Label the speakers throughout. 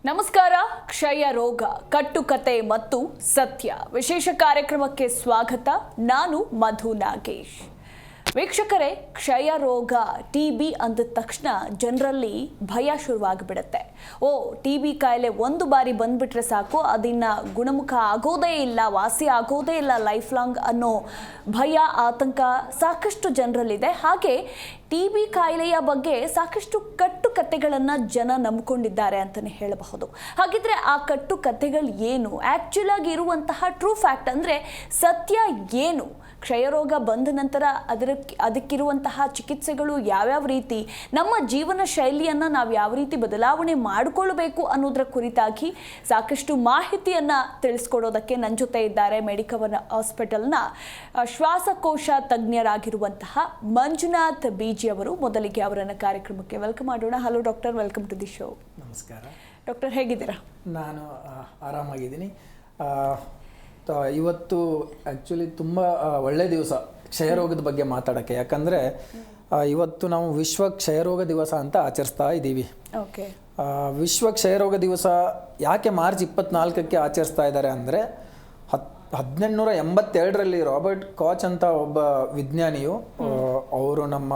Speaker 1: ನಮಸ್ಕಾರ. ಕ್ಷಯ ರೋಗ ಕಟ್ಟುಕತೆ ಮತ್ತು ಸತ್ಯ ವಿಶೇಷ ಕಾರ್ಯಕ್ರಮಕ್ಕೆ ಸ್ವಾಗತ. ನಾನು ಮಧು ನಾಗೇಶ್. ವೀಕ್ಷಕರೇ, ಕ್ಷಯ ರೋಗ ಟಿಬಿ ಅಂದ ತಕ್ಷಣ ಜನರಲ್ಲಿ ಭಯ ಶುರುವಾಗಿಬಿಡುತ್ತೆ. ಟಿಬಿ ಕಾಯಿಲೆ ಒಂದು ಬಾರಿ ಬಂದ್ಬಿಟ್ರೆ ಸಾಕು, ಅದನ್ನ ಗುಣಮುಖ ಆಗೋದೇ ಇಲ್ಲ, ವಾಸಿ ಆಗೋದೇ ಇಲ್ಲ ಲೈಫ್ ಲಾಂಗ್ ಅನ್ನೋ ಭಯ, ಆತಂಕ ಸಾಕಷ್ಟು ಜನರಲ್ಲಿದೆ. ಹಾಗೆ ಟಿಬಿ ಕಾಯಿಲೆಯ ಬಗ್ಗೆ ಸಾಕಷ್ಟು ಕಟ್ಟುಕತೆಗಳನ್ನು ಜನ ನಂಬಿಕೊಂಡಿದ್ದಾರೆ ಅಂತಲೇ ಹೇಳಬಹುದು. ಹಾಗಿದ್ರೆ ಆ ಕಟ್ಟುಕತೆಗಳು ಏನು? ಆ್ಯಕ್ಚುಲ್ ಆಗಿ ಇರುವಂತಹ ಟ್ರೂ ಫ್ಯಾಕ್ಟ್ ಅಂದರೆ ಸತ್ಯ ಏನು? ಕ್ಷಯರೋಗ ಬಂದ ನಂತರ ಅದಕ್ಕಿರುವಂತಹ ಚಿಕಿತ್ಸೆಗಳು ಯಾವ್ಯಾವ ರೀತಿ, ನಮ್ಮ ಜೀವನ ಶೈಲಿಯನ್ನು ನಾವು ಯಾವ ರೀತಿ ಬದಲಾವಣೆ ಮಾಡಿಕೊಳ್ಬೇಕು ಅನ್ನೋದರ ಕುರಿತಾಗಿ ಸಾಕಷ್ಟು ಮಾಹಿತಿಯನ್ನು ತಿಳಿಸ್ಕೊಡೋದಕ್ಕೆ ನನ್ನ ಜೊತೆ ಇದ್ದಾರೆ ಮೆಡಿಕವರ್ ಹಾಸ್ಪಿಟಲ್ನ ಶ್ವಾಸಕೋಶ ತಜ್ಞರಾಗಿರುವಂತಹ ಮಂಜುನಾಥ್ ಬಿಜಿ ಅವರು. ಮೊದಲಿಗೆ ಅವರನ್ನು ಕಾರ್ಯಕ್ರಮಕ್ಕೆ ವೆಲ್ಕಮ್ ಮಾಡೋಣ. Hello doctor, welcome to the show.
Speaker 2: ನಮಸ್ಕಾರ
Speaker 1: ಡಾಕ್ಟರ್, ಹೇಗಿದ್ದೀರಾ?
Speaker 2: ನಾನು ಆರಾಮಾಗಿದ್ದೀನಿ. ಇವತ್ತು ಆ್ಯಕ್ಚುಲಿ ತುಂಬ ಒಳ್ಳೆಯ ದಿವಸ ಕ್ಷಯರೋಗದ ಬಗ್ಗೆ ಮಾತಾಡೋಕ್ಕೆ. ಯಾಕಂದರೆ ಇವತ್ತು ನಾವು ವಿಶ್ವ ಕ್ಷಯರೋಗ ದಿವಸ ಅಂತ ಆಚರಿಸ್ತಾ ಇದ್ದೀವಿ.
Speaker 1: ಓಕೆ.
Speaker 2: ವಿಶ್ವ ಕ್ಷಯರೋಗ ದಿವಸ ಯಾಕೆ ಮಾರ್ಚ್ 24ಕ್ಕೆ ಆಚರಿಸ್ತಾ ಇದ್ದಾರೆ ಅಂದರೆ 1882ರಲ್ಲಿ ರಾಬರ್ಟ್ ಕಾಚ್ ಅಂತ ಒಬ್ಬ ವಿಜ್ಞಾನಿಯು, ಅವರು ನಮ್ಮ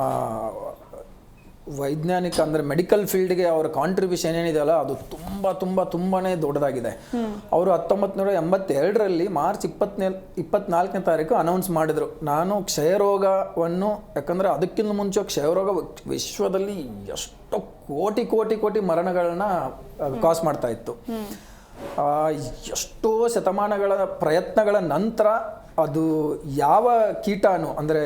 Speaker 2: ವೈಜ್ಞಾನಿಕ ಅಂದರೆ ಮೆಡಿಕಲ್ ಫೀಲ್ಡ್ಗೆ ಅವರ ಕಾಂಟ್ರಿಬ್ಯೂಷನ್ ಏನಿದೆಯಲ್ಲ ಅದು ತುಂಬಾ ದೊಡ್ಡದಾಗಿದೆ. ಅವರು 1982ರಲ್ಲಿ ಮಾರ್ಚ್ 24ನೇ ತಾರೀಕು ಅನೌನ್ಸ್ ಮಾಡಿದರು, ನಾನು ಕ್ಷಯರೋಗವನ್ನು, ಯಾಕಂದರೆ ಅದಕ್ಕಿಂತ ಮುಂಚೆ ಕ್ಷಯರೋಗ ವಿಶ್ವದಲ್ಲಿ ಎಷ್ಟೋ ಕೋಟಿ ಮರಣಗಳನ್ನ ಕಾಸ್ ಮಾಡ್ತಾ ಇತ್ತು. ಎಷ್ಟೋ ಶತಮಾನಗಳ ಪ್ರಯತ್ನಗಳ ನಂತರ ಅದು ಯಾವ ಕೀಟಾಣು ಅಂದರೆ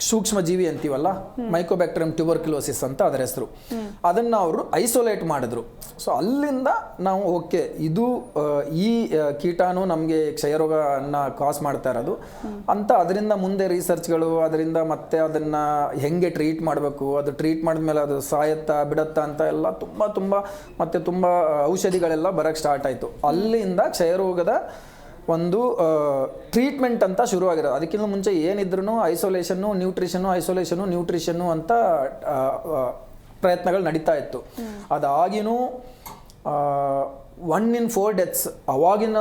Speaker 2: ಸೂಕ್ಷ್ಮ ಜೀವಿ ಅಂತೀವಲ್ಲ, ಮೈಕೋಬ್ಯಾಕ್ಟೀರಿಯಂ ಟ್ಯೂಬರ್ಕ್ಯುಲೋಸಿಸ್ ಅಂತ ಅದರ ಹೆಸರು, ಅದನ್ನು ಅವರು ಐಸೋಲೇಟ್ ಮಾಡಿದ್ರು. ಸೊ ಅಲ್ಲಿಂದ ನಾವು ಓಕೆ, ಇದು ಈ ಕೀಟಾಣು ನಮಗೆ ಕ್ಷಯರೋಗನ ಕಾಸ್ ಮಾಡ್ತಾ ಇರೋದು ಅಂತ ಅದರಿಂದ ಮುಂದೆ ರಿಸರ್ಚ್ಗಳು, ಅದರಿಂದ ಮತ್ತೆ ಅದನ್ನು ಹೆಂಗೆ ಟ್ರೀಟ್ ಮಾಡಬೇಕು, ಅದು ಟ್ರೀಟ್ ಮಾಡಿದ್ಮೇಲೆ ಅದು ಸಾಯತ್ತಾ ಬಿಡತ್ತಾ ಅಂತ ಎಲ್ಲ ತುಂಬ ಔಷಧಿಗಳೆಲ್ಲ ಬರೋಕ್ಕೆ ಸ್ಟಾರ್ಟ್ ಆಯಿತು. ಅಲ್ಲಿಂದ ಕ್ಷಯರೋಗದ ಒಂದು ಟ್ರೀಟ್ಮೆಂಟ್ ಅಂತ ಶುರುವಾಗಿರೋದು. ಅದಕ್ಕಿಂತ ಮುಂಚೆ ಏನಿದ್ರು ಐಸೋಲೇಷನ್ನು ನ್ಯೂಟ್ರಿಷನ್ನು ಅಂತ ಪ್ರಯತ್ನಗಳು ನಡೀತಾ ಇತ್ತು. ಅದಾಗಿನೂ 1 in 4 ಡೆತ್ಸ್ ಅವಾಗಿನ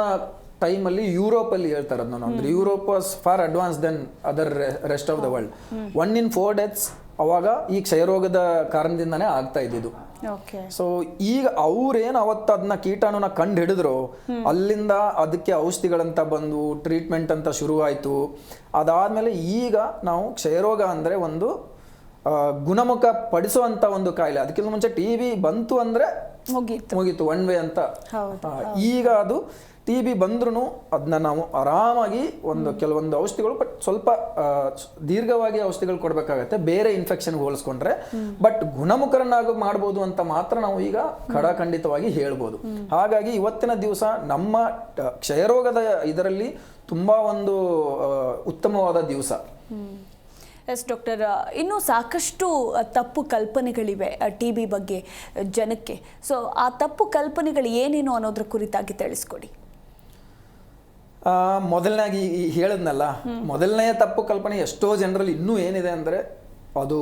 Speaker 2: ಟೈಮಲ್ಲಿ ಯುರೋಪಲ್ಲಿ ಹೇಳ್ತಾರೆ ಅದನ್ನು, ಅಂದರೆ Europe was far advance than other rest of the world. 1 in 4 deaths ಅವಾಗ ಈ ಕ್ಷಯರೋಗದ ಕಾರಣದಿಂದನೇ ಆಗ್ತಾ ಇದ್ದಿದ್ದು. ಸೊ ಈಗ ಅವ್ರೇನು ಅವತ್ತು ಅದನ್ನ ಕೀಟಾಣುನ ಕಂಡು ಹಿಡಿದ್ರು, ಅಲ್ಲಿಂದ ಅದಕ್ಕೆ ಔಷಧಿಗಳಂತ ಬಂದು ಟ್ರೀಟ್ಮೆಂಟ್ ಅಂತ ಶುರುವಾಯಿತು. ಅದಾದಮೇಲೆ ಈಗ ನಾವು ಕ್ಷಯರೋಗ ಅಂದರೆ ಒಂದು ಗುಣಮುಖ ಪಡಿಸುವಂಥ ಒಂದು ಕಾಯಿಲೆ. ಅದಕ್ಕಿಂತ ಮುಂಚೆ ಟಿ.ಬಿ ಬಂತು ಅಂದರೆ ಮುಗೀತು, ಒನ್ ವೇ ಅಂತ. ಈಗ ಅದು ಟಿ.ಬಿ ಬಂದ್ರೂ ಅದನ್ನ ನಾವು ಆರಾಮಾಗಿ ಕೆಲವೊಂದು ಔಷಧಿಗಳು, ಬಟ್ ಸ್ವಲ್ಪ ದೀರ್ಘವಾಗಿ ಔಷಧಿಗಳು ಕೊಡಬೇಕಾಗತ್ತೆ ಬೇರೆ ಇನ್ಫೆಕ್ಷನ್ಗೆ ಹೋಲಿಸ್ಕೊಂಡ್ರೆ. ಬಟ್ ಗುಣಮುಖರನ್ನಾಗಿ ಮಾಡ್ಬೋದು ಅಂತ ಮಾತ್ರ ನಾವು ಈಗ ಖಡಾಖಂಡಿತವಾಗಿ ಹೇಳ್ಬೋದು. ಹಾಗಾಗಿ ಇವತ್ತಿನ ದಿವಸ ನಮ್ಮ ಕ್ಷಯರೋಗದ ಇದರಲ್ಲಿ ತುಂಬ ಒಂದು ಉತ್ತಮವಾದ ದಿವಸ.
Speaker 1: ಎಸ್ ಡಾಕ್ಟರ್, ಇನ್ನೂ ಸಾಕಷ್ಟು ತಪ್ಪು ಕಲ್ಪನೆಗಳಿವೆ ಟಿ.ಬಿ ಬಗ್ಗೆ ಜನಕ್ಕೆ. ಸೊ ಆ ತಪ್ಪು ಕಲ್ಪನೆಗಳು ಏನೇನು ಅನ್ನೋದ್ರ ಕುರಿತಾಗಿ ತಿಳಿಸ್ಕೊಡಿ.
Speaker 2: ಮೊದಲನಾಗಿ ಹೇಳಿದ್ನಲ್ಲ, ಮೊದಲನೆಯ ತಪ್ಪು ಕಲ್ಪನೆ ಎಷ್ಟೋ ಜನರಲ್ಲಿ ಇನ್ನೂ ಏನಿದೆ ಅಂದರೆ, ಅದು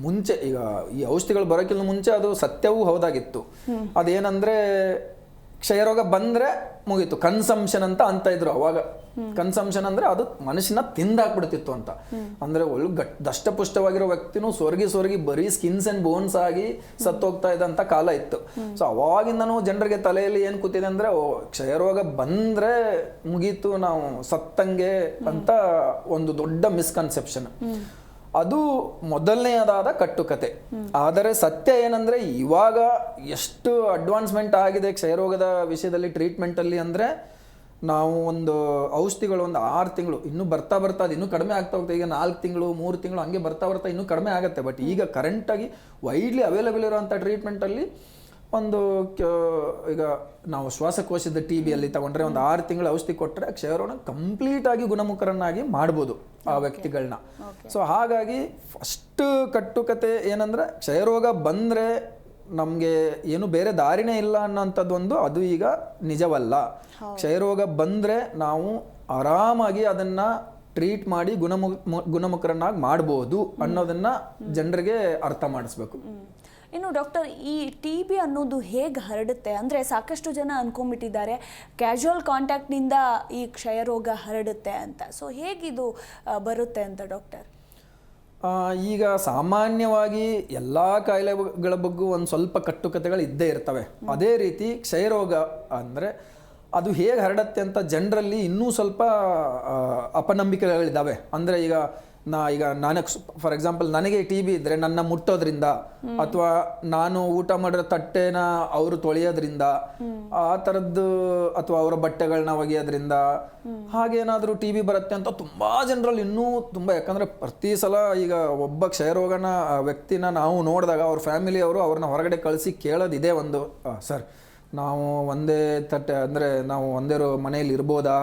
Speaker 2: ಮುಂಚೆ ಈಗ ಈ ಔಷಧಿಗಳು ಬರೋಕ್ಕಿಂತ ಮುಂಚೆ ಅದು ಸತ್ಯವೂ ಹೌದಾಗಿತ್ತು. ಅದೇನಂದರೆ ಕ್ಷಯರೋಗ ಬಂದರೆ ಮುಗೀತು, ಕನ್ಸಂಪ್ಷನ್ ಅಂತ ಇದ್ರು ಅವಾಗ. ಕನ್ಸಂಪ್ಷನ್ ಅಂದರೆ ಅದು ಮನುಷ್ಯನ ತಿಂದಾಕ್ಬಿಡ್ತಿತ್ತು ಅಂತ. ಅಂದರೆ ದಷ್ಟಪುಷ್ಟವಾಗಿರೋ ವ್ಯಕ್ತಿನೂ ಸೊರಗಿ ಬರೀ ಸ್ಕಿನ್ಸ್ ಆ್ಯಂಡ್ ಬೋನ್ಸ್ ಆಗಿ ಸತ್ತೋಗ್ತಾ ಇದ್ದಂಥ ಕಾಲ ಇತ್ತು. ಸೊ ಅವಾಗಿಂದನೂ ಜನರಿಗೆ ತಲೆಯಲ್ಲಿ ಏನು ಕೂತಿದೆ ಅಂದರೆ, ಕ್ಷಯರೋಗ ಬಂದರೆ ಮುಗೀತು, ನಾವು ಸತ್ತಂಗೆ ಅಂತ ಒಂದು ದೊಡ್ಡ ಮಿಸ್ಕನ್ಸೆಪ್ಷನ್. ಅದು ಮೊದಲನೆಯದಾದ ಕಟ್ಟುಕತೆ. ಆದರೆ ಸತ್ಯ ಏನಂದರೆ, ಇವಾಗ ಎಷ್ಟು ಅಡ್ವಾನ್ಸ್ಮೆಂಟ್ ಆಗಿದೆ ಕ್ಷಯರೋಗದ ವಿಷಯದಲ್ಲಿ ಟ್ರೀಟ್ಮೆಂಟಲ್ಲಿ ಅಂದರೆ, ನಾವು ಒಂದು ಔಷಧಿಗಳು 6 ತಿಂಗಳು ಇನ್ನೂ ಬರ್ತಾ ಅದು ಇನ್ನೂ ಕಡಿಮೆ ಆಗ್ತಾ ಹೋಗ್ತದೆ. ಈಗ 4 ತಿಂಗಳು 3 ತಿಂಗಳು ಹಂಗೆ ಬರ್ತಾ ಇನ್ನೂ ಕಡಿಮೆ ಆಗುತ್ತೆ. ಬಟ್ ಈಗ ಕರೆಂಟಾಗಿ ವೈಡ್ಲಿ ಅವೈಲೇಬಲ್ ಇರೋವಂಥ ಟ್ರೀಟ್ಮೆಂಟಲ್ಲಿ ಈಗ ನಾವು ಶ್ವಾಸಕೋಶದ ಟಿ.ಬಿಯಲ್ಲಿ ತಗೊಂಡ್ರೆ 6 ತಿಂಗಳು ಔಷಧಿ ಕೊಟ್ಟರೆ ಕ್ಷಯರೋಗ ಕಂಪ್ಲೀಟಾಗಿ ಗುಣಮುಖರನ್ನಾಗಿ ಮಾಡ್ಬೋದು ಆ ವ್ಯಕ್ತಿಗಳನ್ನ. ಸೊ ಹಾಗಾಗಿ ಫಸ್ಟ್ ಕಟ್ಟುಕತೆ ಏನಂದರೆ, ಕ್ಷಯರೋಗ ಬಂದರೆ ನಮಗೆ ಏನು ಬೇರೆ ದಾರಿನೇ ಇಲ್ಲ ಅನ್ನೋಂಥದ್ದೊಂದು ಅದು ಈಗ ನಿಜವಲ್ಲ. ಕ್ಷಯರೋಗ ಬಂದರೆ ನಾವು ಆರಾಮಾಗಿ ಅದನ್ನು ಟ್ರೀಟ್ ಮಾಡಿ ಗುಣಮುಖರನ್ನಾಗಿ ಮಾಡ್ಬೋದು ಅನ್ನೋದನ್ನು ಜನರಿಗೆ ಅರ್ಥ ಮಾಡಿಸ್ಬೇಕು.
Speaker 1: ಇನ್ನು ಡಾಕ್ಟರ್, ಈ ಟಿ ಬಿ ಅನ್ನೋದು ಹೇಗೆ ಹರಡುತ್ತೆ ಅಂದರೆ ಸಾಕಷ್ಟು ಜನ ಅನ್ಕೊಂಡ್ಬಿಟ್ಟಿದ್ದಾರೆ ಕ್ಯಾಶುವಲ್ ಕಾಂಟ್ಯಾಕ್ಟ್ನಿಂದ ಈ ಕ್ಷಯರೋಗ ಹರಡುತ್ತೆ ಅಂತ. ಸೊ ಹೇಗಿದು ಬರುತ್ತೆ ಅಂತ ಡಾಕ್ಟರ್?
Speaker 2: ಈಗ ಸಾಮಾನ್ಯವಾಗಿ ಎಲ್ಲ ಕಾಯಿಲೆಗಳ ಬಗ್ಗೆ ಒಂದು ಸ್ವಲ್ಪ ಕಟ್ಟುಕತೆಗಳು ಇದ್ದೇ ಇರ್ತವೆ. ಅದೇ ರೀತಿ ಕ್ಷಯರೋಗ ಅಂದರೆ ಅದು ಹೇಗೆ ಹರಡತ್ತೆ ಅಂತ ಜನರಲ್ಲಿ ಇನ್ನೂ ಸ್ವಲ್ಪ ಅಪನಂಬಿಕೆಗಳಿದ್ದಾವೆ. ಅಂದರೆ ಈಗ ನಾನು ಫಾರ್ ಎಕ್ಸಾಂಪಲ್ ನನಗೆ ಟಿ ಬಿ ಇದ್ದರೆ ನನ್ನ ಮುಟ್ಟೋದ್ರಿಂದ ಅಥವಾ ನಾನು ಊಟ ಮಾಡಿರೋ ತಟ್ಟೆನ ಅವರು ತೊಳೆಯೋದ್ರಿಂದ ಆ ಥರದ್ದು ಅಥವಾ ಅವರ ಬಟ್ಟೆಗಳನ್ನ ಒಗೆಯೋದ್ರಿಂದ ಹಾಗೇನಾದರೂ ಟಿ ಬಿ ಬರುತ್ತೆ ಅಂತ ತುಂಬ ಜನರಲ್ಲಿ ಇನ್ನೂ ತುಂಬ. ಯಾಕಂದರೆ ಪ್ರತಿ ಸಲ ಈಗ ಒಬ್ಬ ಕ್ಷಯರೋಗನ ವ್ಯಕ್ತಿನ ನಾವು ನೋಡಿದಾಗ ಅವ್ರ ಫ್ಯಾಮಿಲಿಯವರು ಅವ್ರನ್ನ ಹೊರಗಡೆ ಕಳಿಸಿ ಕೇಳೋದಿದೆ ಒಂದು, ಸರ್ ನಾವು ಒಂದೇ ತಟ್ಟೆ ಅಂದರೆ ನಾವು ಒಂದೇ ಮನೆಯಲ್ಲಿ ಇರ್ಬೋದಾ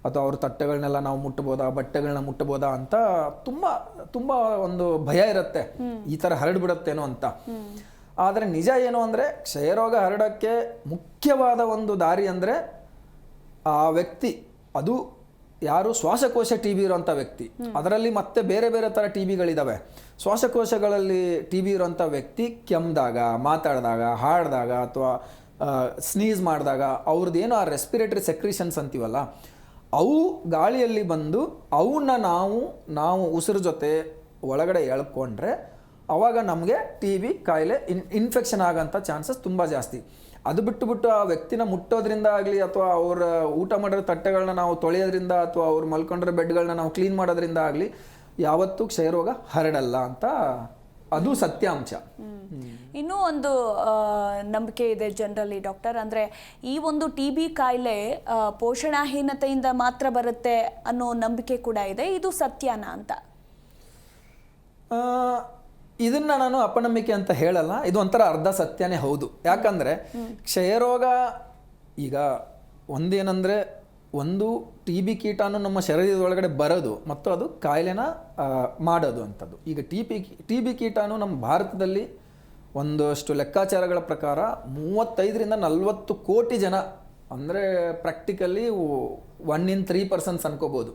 Speaker 2: ಅಥವಾ ಅವ್ರ ತಟ್ಟೆಗಳನ್ನೆಲ್ಲ ನಾವು ಮುಟ್ಬೋದಾ, ಬಟ್ಟೆಗಳನ್ನ ಮುಟ್ಬೋದಾ ಅಂತ ತುಂಬ ತುಂಬ ಒಂದು ಭಯ ಇರುತ್ತೆ, ಈ ಥರ ಹರಡ್ಬಿಡುತ್ತೇನೋ ಅಂತ. ಆದರೆ ನಿಜ ಏನು ಅಂದರೆ ಕ್ಷಯರೋಗ ಹರಡೋಕ್ಕೆ ಮುಖ್ಯವಾದ ಒಂದು ದಾರಿ ಅಂದರೆ ಆ ವ್ಯಕ್ತಿ, ಅದು ಯಾರು ಶ್ವಾಸಕೋಶ ಟಿ ಬಿ ಇರೋಂಥ ವ್ಯಕ್ತಿ, ಅದರಲ್ಲಿ ಮತ್ತೆ ಬೇರೆ ಬೇರೆ ಥರ ಟಿ ಬಿಗಳಿದ್ದಾವೆ. ಶ್ವಾಸಕೋಶಗಳಲ್ಲಿ ಟಿ ಬಿ ಇರೋಂಥ ವ್ಯಕ್ತಿ ಕೆಮ್ಮಿದಾಗ, ಮಾತಾಡಿದಾಗ, ಹಾಡಿದಾಗ ಅಥವಾ ಸ್ನೀಸ್ ಮಾಡಿದಾಗ ಅವ್ರದ್ದೇನೋ ಆ ರೆಸ್ಪಿರೇಟರಿ ಸೆಕ್ರಿಷನ್ಸ್ ಅಂತೀವಲ್ಲ, ಅವು ಗಾಳಿಯಲ್ಲಿ ಬಂದು ಅವನ್ನ ನಾವು ಉಸಿರು ಜೊತೆ ಒಳಗಡೆ ಎಳ್ಕೊಂಡ್ರೆ ಆವಾಗ ನಮಗೆ ಟಿ ಬಿ ಕಾಯಿಲೆ ಇನ್ಫೆಕ್ಷನ್ ಆಗೋಂಥ ಚಾನ್ಸಸ್ ತುಂಬ ಜಾಸ್ತಿ. ಅದು ಬಿಟ್ಟು ಆ ವ್ಯಕ್ತಿನ ಮುಟ್ಟೋದ್ರಿಂದ ಆಗಲಿ ಅಥವಾ ಅವ್ರ ಊಟ ಮಾಡಿರೋ ತಟ್ಟೆಗಳನ್ನ ನಾವು ತೊಳೆಯೋದ್ರಿಂದ ಅಥವಾ ಅವ್ರು ಮಲ್ಕೊಂಡಿರೋ ಬೆಡ್ಗಳನ್ನ ನಾವು ಕ್ಲೀನ್ ಮಾಡೋದ್ರಿಂದ ಆಗಲಿ ಯಾವತ್ತೂ ಕ್ಷಯರೋಗ ಹರಡಲ್ಲ ಅಂತ ಅದು ಸತ್ಯಾಂಶ.
Speaker 1: ಇನ್ನೂ ಒಂದು ನಂಬಿಕೆ ಇದೆ ಜನರಲ್ಲಿ ಡಾಕ್ಟರ್, ಅಂದರೆ ಈ ಒಂದು ಟಿ ಬಿ ಕಾಯಿಲೆ ಪೋಷಣಾಹೀನತೆಯಿಂದ ಮಾತ್ರ ಬರುತ್ತೆ ಅನ್ನೋ ನಂಬಿಕೆ ಕೂಡ ಇದೆ. ಇದು ಸತ್ಯನಾ ಅಂತ?
Speaker 2: ಇದನ್ನ ನಾನು ಅಪನಂಬಿಕೆ ಅಂತ ಹೇಳಲ್ಲ, ಇದು ಒಂಥರ ಅರ್ಧ ಸತ್ಯನೇ ಹೌದು. ಯಾಕಂದರೆ ಕ್ಷಯರೋಗ ಈಗ ಒಂದೇನಂದರೆ ಒಂದು ಟಿ ಬಿ ಕೀಟಾನು ನಮ್ಮ ಶರೀರದೊಳಗಡೆ ಬರೋದು ಮತ್ತು ಅದು ಕಾಯಿಲೆನ ಮಾಡೋದು ಅಂಥದ್ದು. ಈಗ ಟಿ ಬಿ ಕೀಟಾನು ನಮ್ಮ ಭಾರತದಲ್ಲಿ ಒಂದಷ್ಟು ಲೆಕ್ಕಾಚಾರಗಳ ಪ್ರಕಾರ 35-40 ಕೋಟಿ ಜನ, ಅಂದರೆ ಪ್ರಾಕ್ಟಿಕಲಿ 1 in 3 persons ಅನ್ಕೋಬೋದು,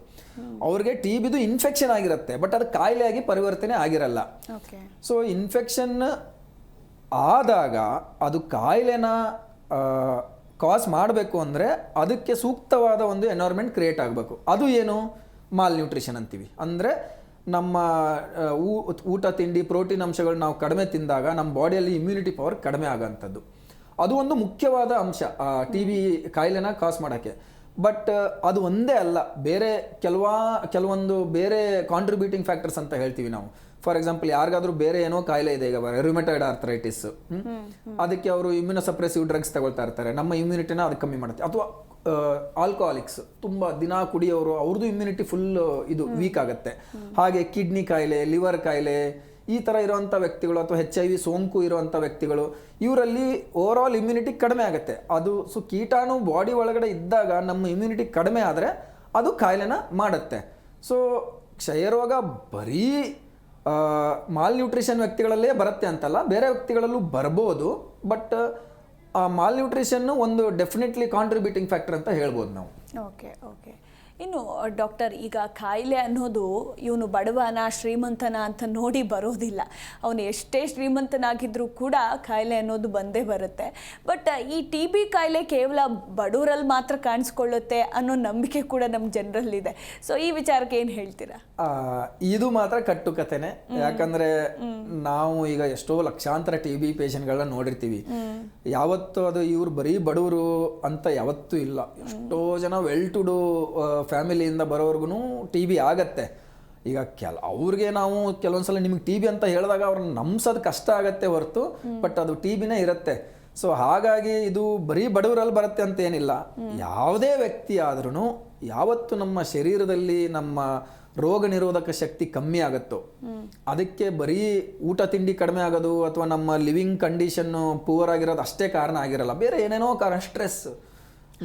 Speaker 2: ಅವ್ರಿಗೆ ಟಿ ಬಿದು ಇನ್ಫೆಕ್ಷನ್ ಆಗಿರುತ್ತೆ, ಬಟ್ ಅದು ಕಾಯಿಲೆಯಾಗಿ ಪರಿವರ್ತನೆ ಆಗಿರಲ್ಲ. ಸೊ ಇನ್ಫೆಕ್ಷನ್ ಆದಾಗ ಅದು ಕಾಯಿಲೆನ ಕಾಸ್ ಮಾಡಬೇಕು ಅಂದರೆ ಅದಕ್ಕೆ ಸೂಕ್ತವಾದ ಒಂದು ಎನ್ವೈರ್ಮೆಂಟ್ ಕ್ರಿಯೇಟ್ ಆಗಬೇಕು. ಅದು ಏನು? ಮಾಲ್ ನ್ಯೂಟ್ರಿಷನ್ ಅಂತೀವಿ. ಅಂದರೆ ನಮ್ಮ ಊಟ ತಿಂಡಿ ಪ್ರೋಟೀನ್ ಅಂಶಗಳು ನಾವು ಕಡಿಮೆ ತಿಂದಾಗ ನಮ್ಮ ಬಾಡಿಯಲ್ಲಿ ಇಮ್ಯುನಿಟಿ ಪವರ್ ಕಡಿಮೆ ಆಗೋಂಥದ್ದು. ಅದು ಒಂದು ಮುಖ್ಯವಾದ ಅಂಶ ಟಿ ಬಿ ಕಾಯಿಲೆನ ಕಾಸ್ ಮಾಡೋಕ್ಕೆ. ಬಟ್ ಅದು ಒಂದೇ ಅಲ್ಲ, ಬೇರೆ ಕೆಲವೊಂದು ಬೇರೆ ಕಾಂಟ್ರಿಬ್ಯೂಟಿಂಗ್ ಫ್ಯಾಕ್ಟರ್ಸ್ ಅಂತ ಹೇಳ್ತೀವಿ ನಾವು. ಫಾರ್ ಎಕ್ಸಾಂಪಲ್ ಯಾರಿಗಾದ್ರೂ ಬೇರೆ ಏನೋ ಕಾಯಿಲೆ ಇದೆ, ಈಗ ರುಮೆಟಾಯ್ಡ್ ಆರ್ಥರೈಟಿಸ್, ಅದಕ್ಕೆ ಅವರು ಇಮ್ಯುನೋಸಪ್ರೆಸಿವ್ ಡ್ರಗ್ಸ್ ತಗೊಳ್ತಾ ಇರ್ತಾರೆ, ನಮ್ಮ ಇಮ್ಯುನಿಟಿನ ಅದಕ್ಕೆ ಕಮ್ಮಿ ಮಾಡುತ್ತೆ. ಅಥವಾ ಆಲ್ಕೋಹಾಲಿಕ್ಸ್ ತುಂಬ ದಿನ ಕುಡಿಯೋರು, ಅವ್ರದ್ದು ಇಮ್ಯುನಿಟಿ ಫುಲ್ ಇದು ವೀಕ್ ಆಗುತ್ತೆ. ಹಾಗೆ ಕಿಡ್ನಿ ಕಾಯಿಲೆ, ಲಿವರ್ ಕಾಯಿಲೆ, ಈ ಥರ ಇರೋವಂಥ ವ್ಯಕ್ತಿಗಳು ಅಥವಾ HIV ಸೋಂಕು ಇರೋವಂಥ ವ್ಯಕ್ತಿಗಳು, ಇವರಲ್ಲಿ ಓವರ್ ಆಲ್ ಇಮ್ಯುನಿಟಿ ಕಡಿಮೆ ಆಗುತ್ತೆ. ಅದು ಕೀಟಾಣು ಬಾಡಿ ಒಳಗಡೆ ಇದ್ದಾಗ ನಮ್ಮ ಇಮ್ಯುನಿಟಿ ಕಡಿಮೆ ಆದರೆ ಅದು ಕಾಯಿಲೆನ ಮಾಡುತ್ತೆ. ಸೊ ಕ್ಷಯರೋಗ ಬರೀ ಮಾಲ್ ನ್ಯೂಟ್ರಿಷನ್ ವ್ಯಕ್ತಿಗಳಲ್ಲೇ ಬರುತ್ತೆ ಅಂತಲ್ಲ, ಬೇರೆ ವ್ಯಕ್ತಿಗಳಲ್ಲೂ ಬರ್ಬೋದು. ಬಟ್ ಆ ಮಾಲ್ ನ್ಯೂಟ್ರಿಷನ್ನು ಒಂದು ಡೆಫಿನೆಟ್ಲಿ ಕಾಂಟ್ರಿಬ್ಯೂಟಿಂಗ್ ಫ್ಯಾಕ್ಟರ್ ಅಂತ ಹೇಳ್ಬೋದು ನಾವು.
Speaker 1: ಓಕೆ. ಇನ್ನು ಡಾಕ್ಟರ್, ಈಗ ಕಾಯಿಲೆ ಅನ್ನೋದು ಇವನು ಬಡವನ ಶ್ರೀಮಂತನ ಅಂತ ನೋಡಿ ಬರೋದಿಲ್ಲ. ಅವನು ಎಷ್ಟೇ ಶ್ರೀಮಂತನಾಗಿದ್ರೂ ಕೂಡ ಕಾಯಿಲೆ ಅನ್ನೋದು ಬಂದೇ ಬರುತ್ತೆ. ಬಟ್ ಈ ಟಿ ಬಿ ಕಾಯಿಲೆ ಕೇವಲ ಬಡವರಲ್ಲಿ ಮಾತ್ರ ಕಾಣಿಸ್ಕೊಳ್ಳುತ್ತೆ ಅನ್ನೋ ನಂಬಿಕೆ ಕೂಡ ನಮ್ಮ ಜನರಲ್ಲಿದೆ. ಸೊ ಈ ವಿಚಾರಕ್ಕೆ ಏನು ಹೇಳ್ತೀರಾ?
Speaker 2: ಇದು ಮಾತ್ರ ಕಟ್ಟುಕತೆನೆ. ಯಾಕಂದ್ರೆ ನಾವು ಈಗ ಎಷ್ಟೋ ಲಕ್ಷಾಂತರ ಟಿ ಬಿ ಪೇಷಂಟ್ಗಳನ್ನ ನೋಡಿರ್ತೀವಿ. ಯಾವತ್ತು ಅದು ಇವ್ರು ಬರೀ ಬಡವರು ಅಂತ ಯಾವತ್ತೂ ಇಲ್ಲ. ಎಷ್ಟೋ ಜನ ವೆಲ್ ಟು ಡೂ ಫ್ಯಾಮಿಲಿಯಿಂದ ಬರೋರ್ಗು ಟಿ ಬಿ ಆಗತ್ತೆ. ಈಗ ಅವ್ರಿಗೆ ನಾವು ಕೆಲವೊಂದ್ಸಲ ನಿಮಗೆ ಟಿ ಬಿ ಅಂತ ಹೇಳಿದಾಗ ಅವ್ರನ್ನ ನಂಬಿಸೋದು ಕಷ್ಟ ಆಗತ್ತೆ ಹೊರತು, ಬಟ್ ಅದು ಟಿ ಬಿನೇ ಇರುತ್ತೆ. ಸೊ ಹಾಗಾಗಿ ಇದು ಬರೀ ಬಡವರಲ್ಲಿ ಬರುತ್ತೆ ಅಂತ ಏನಿಲ್ಲ. ಯಾವುದೇ ವ್ಯಕ್ತಿ ಆದ್ರೂ ಯಾವತ್ತು ನಮ್ಮ ಶರೀರದಲ್ಲಿ ನಮ್ಮ ರೋಗ ನಿರೋಧಕ ಶಕ್ತಿ ಕಮ್ಮಿ ಆಗುತ್ತೋ, ಅದಕ್ಕೆ ಬರೀ ಊಟ ತಿಂಡಿ ಕಡಿಮೆ ಆಗೋದು ಅಥವಾ ನಮ್ಮ ಲಿವಿಂಗ್ ಕಂಡೀಷನ್ನು ಪೂವರ್ ಆಗಿರೋದು ಅಷ್ಟೇ ಕಾರಣ ಆಗಿರಲ್ಲ. ಬೇರೆ ಏನೇನೋ ಕಾರಣ, ಸ್ಟ್ರೆಸ್,